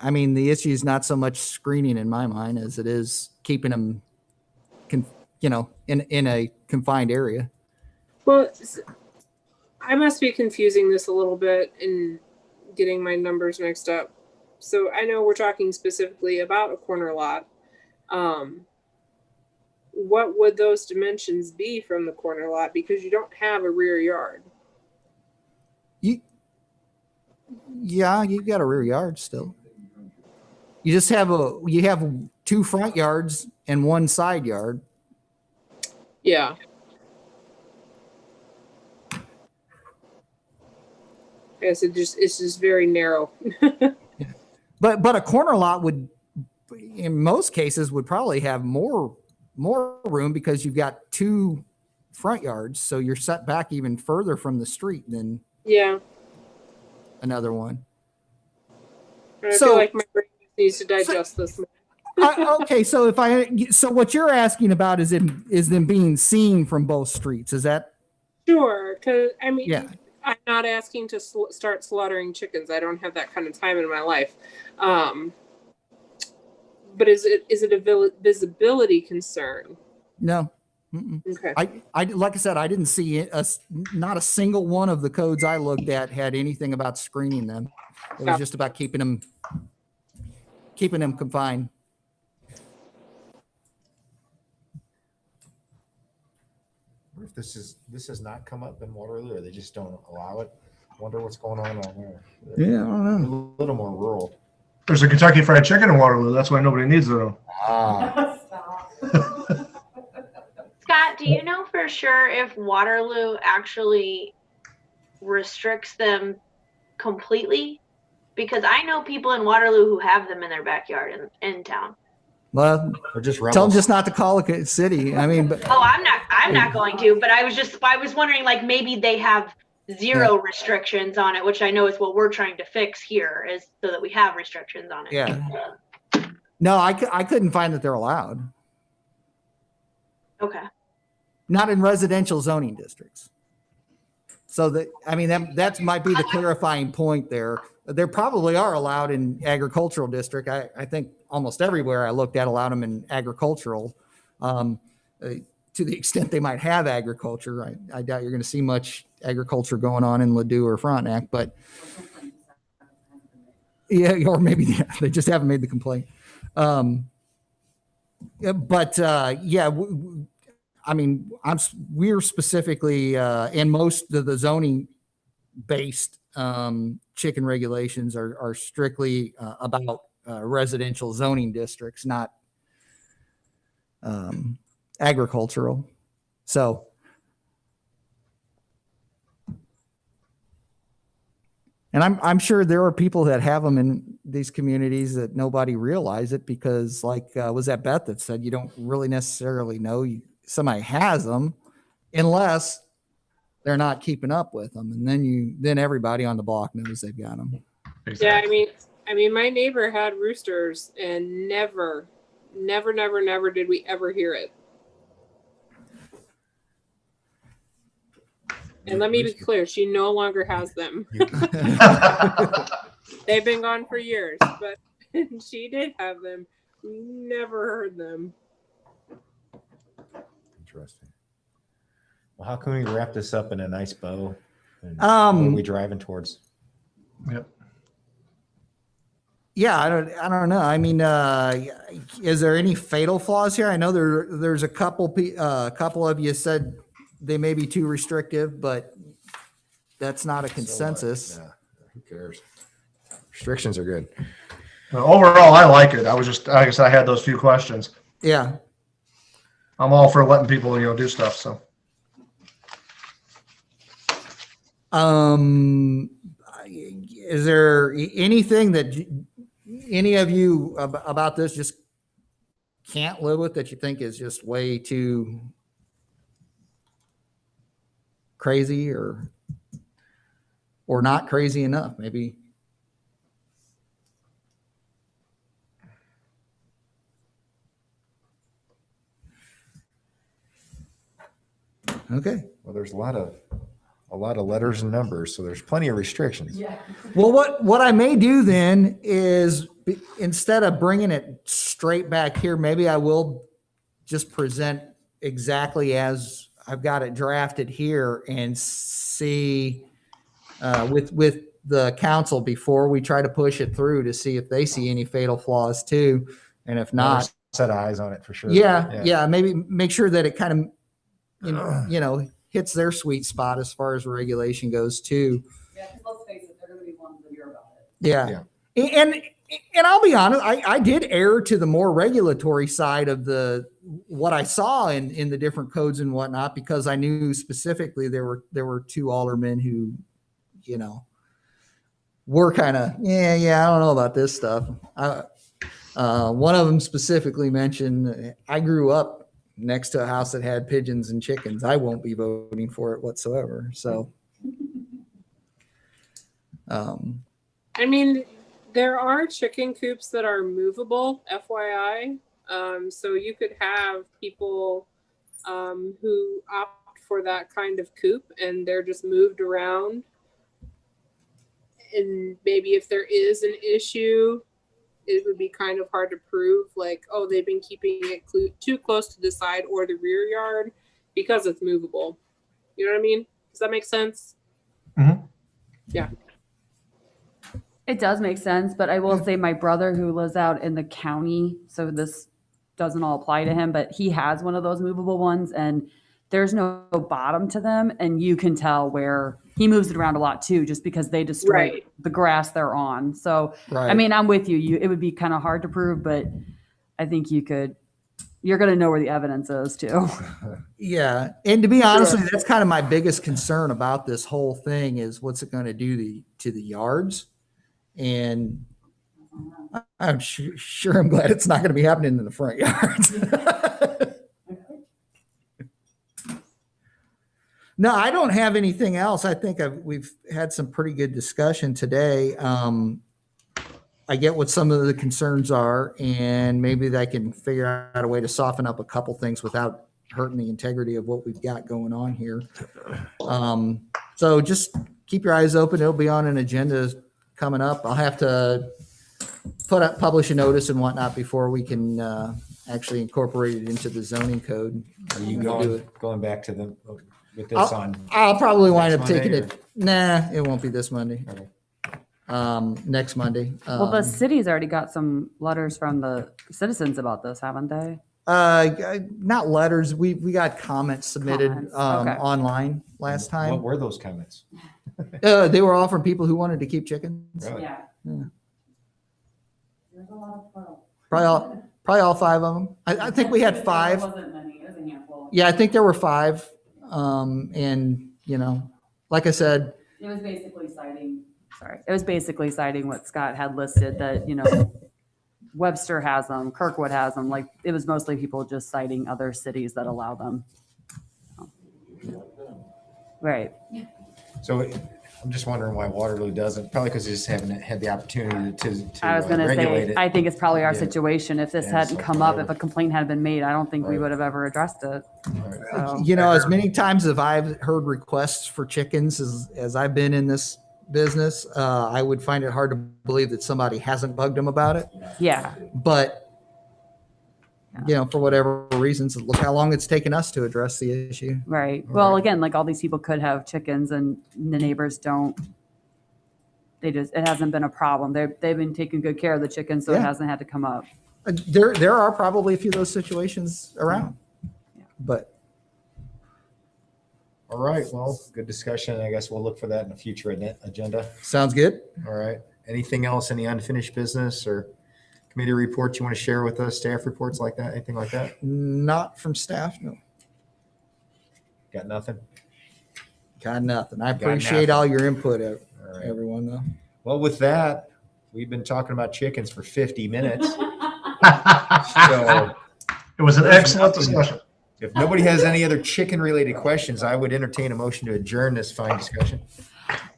I mean, the issue is not so much screening in my mind as it is keeping them, in a confined area. Well, I must be confusing this a little bit and getting my numbers mixed up. So I know we're talking specifically about a corner lot. What would those dimensions be from the corner lot? Because you don't have a rear yard. Yeah, you got a rear yard still. You just have you have 2 front yards and 1 side yard. Yeah. I guess it's just very narrow. But a corner lot would, in most cases, would probably have more room because you've got 2 front yards, so you're set back even further from the street than Yeah. another one. I So- feel like my brain needs to digest this. Okay, so so what you're asking about is them being seen from both streets. Is that? Sure, because I mean, Yeah. I'm not asking to start slaughtering chickens. I don't have that kind of time in my life. But is it a visibility concern? No. Mm-mm. Okay. I like I said, I didn't see not a single one of the codes I looked at had anything about screening them. It was just about keeping them confined. What if this has not come up in Waterloo, or they just don't allow it? Wonder what's going on there. Yeah, I don't know. A little more rural. There's a Kentucky Fried Chicken in Waterloo. That's why nobody needs it. Ah, Scott, do you know for sure if Waterloo actually restricts them completely? Because I know people in Waterloo who have them in their backyard in town. Well, they're just tell them rebels. just not to call it a city. I mean, but Oh, I'm not going to, but I was wondering, like, maybe they have zero restrictions on it, which I know is what we're trying to fix here, is so that we have restrictions on it. yeah. No, I couldn't find that they're allowed. Okay. Not in residential zoning districts. So that might be the clarifying point there. There probably are allowed in agricultural district. I think almost everywhere I looked at allowed them in agricultural. To the extent they might have agriculture, I doubt you're going to see much agriculture going on in Ladue or Frontenac, but yeah, or maybe they just haven't made the complaint. I mean, we're specifically in most of the zoning based chicken regulations are strictly about residential zoning districts, not agricultural. So, and I'm sure there are people that have them in these communities that nobody realize it because, like, was that Beth that said you don't really necessarily know somebody has them unless they're not keeping up with them, and then everybody on the block knows they've got them. Yeah, I mean, my neighbor had roosters, and never did we ever hear it. And let me be clear, she no longer has them. They've been gone for years, but she did have them. Never heard them. Interesting. Well, how can we wrap this up in a nice bow? And what are we driving towards? Yep. Yeah, I don't know. I mean, is there any fatal flaws here? I know there's a couple of you said they may be too restrictive, but that's not a consensus. So what? Yeah, who cares? Restrictions are good. Well, overall, I like it. I was just, like I said, I had those few questions. Yeah. I'm all for letting people, do stuff. So. Is there anything that any of you about this just can't live with that you think is just way too crazy or not crazy enough? Maybe. Okay. Well, there's a lot of letters and numbers, so there's plenty of restrictions. Yeah. Well, what I may do then is instead of bringing it straight back here, maybe I will just present exactly as I've got it drafted here and see with the council before we try to push it through to see if they see any fatal flaws too. And if not, Set eyes on it for sure. yeah, maybe make sure that it kind of, hits their sweet spot as far as regulation goes too. Yeah, because let's face it, they're going to be wanting to hear about it. Yeah. And I'll be honest, I did err to the more regulatory side of what I saw in the different codes and whatnot, because I knew specifically there were two aldermen who, were kind of, I don't know about this stuff. One of them specifically mentioned, I grew up next to a house that had pigeons and chickens. I won't be voting for it whatsoever. So, I mean, there are chicken coops that are movable, FYI. So you could have people who opt for that kind of coop and they're just moved around. And maybe if there is an issue, it would be kind of hard to prove, like, oh, they've been keeping it too close to the side or the rear yard because it's movable. You know what I mean? Does that make sense? Mhm. Yeah. It does make sense, but I will say my brother who lives out in the county, so this doesn't all apply to him, but he has one of those movable ones and there's no bottom to them. And you can tell where he moves it around a lot too, just because they destroy the grass they're on. So, right. I mean, I'm with you. It would be kind of hard to prove, but I think you're going to know where the evidence is too. Yeah. And to be honest with you, that's kind of my biggest concern about this whole thing is what's it going to do to the yards? And I'm sure I'm glad it's not going to be happening in the front yards. No, I don't have anything else. I think we've had some pretty good discussion today. I get what some of the concerns are, and maybe I can figure out a way to soften up a couple things without hurting the integrity of what we've got going on here. So just keep your eyes open. It'll be on an agenda coming up. I'll have to publish a notice and whatnot before we can actually incorporate it into the zoning code. Are you going back to them with this on? I'll probably wind up next taking Monday, it. Nah, it won't be this Monday. Okay. Next Monday. Well, the city's already got some letters from the citizens about this, haven't they? Not letters. We got comments submitted Comments, okay. online last What time. were those comments? They were offering people who wanted to keep chickens. Really? Yeah. Yeah. There's a lot of fun. Probably all 5 of them. I think we had 5. Wasn't many, it was a handful. Yeah, I think there were 5. And, like I said, It was basically citing, it was basically citing what Scott had listed that, Webster has them, Kirkwood has them, like, it was mostly people just citing other cities that allow them. Right. So I'm just wondering why Waterloo doesn't, probably because they just haven't had the opportunity to I was gonna regulate say, it. I think it's probably our Yeah. situation. If this Yeah, hadn't so come up, if whatever. a complaint hadn't been made, I don't think we Right. would have ever addressed it. So, as many times as I've heard requests for chickens as I've been in this business, I would find it hard to believe that somebody hasn't bugged them about it. yeah, But, for whatever reasons, look how long it's taken us to address the issue. right. All Well, right. again, like all these people could have chickens and the neighbors don't. It hasn't been a problem. They've been taking good care of the chickens, so it Yeah. hasn't had to come up. There are probably a few of those situations around. But All right, well, good discussion. I guess we'll look for that in a future agenda. sounds good. All right. Anything else, any unfinished business or committee reports you want to share with us, staff reports like that, anything like that? Not from staff, no. Got nothing? Got nothing. I Got appreciate nothing. all your input, All right. everyone, though. Well, with that, we've been talking about chickens for 50 minutes. So It was an There's excellent nothing- discussion. if nobody has any other chicken related questions, I would entertain a motion to adjourn this fine discussion.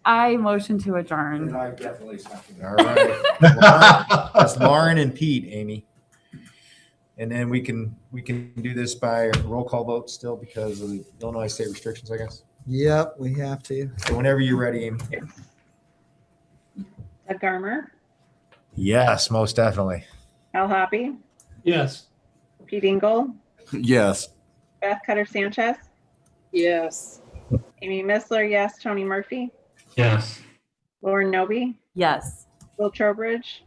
I motion to adjourn. I definitely second All right. That's Lauren and Pete, Amy. And then we can do this by roll call vote still because of the Illinois state restrictions, I guess. Yep, we have to. So whenever you're ready, Amy. Doug Garmer, Yes, most definitely. Al Hoppy, Yes. Pete Engel, Yes. Beth Cutter Sanchez, Yes. Amy Missler, yes. Tony Murphy, Yes. Lauren Noby, Yes. Will Trowbridge,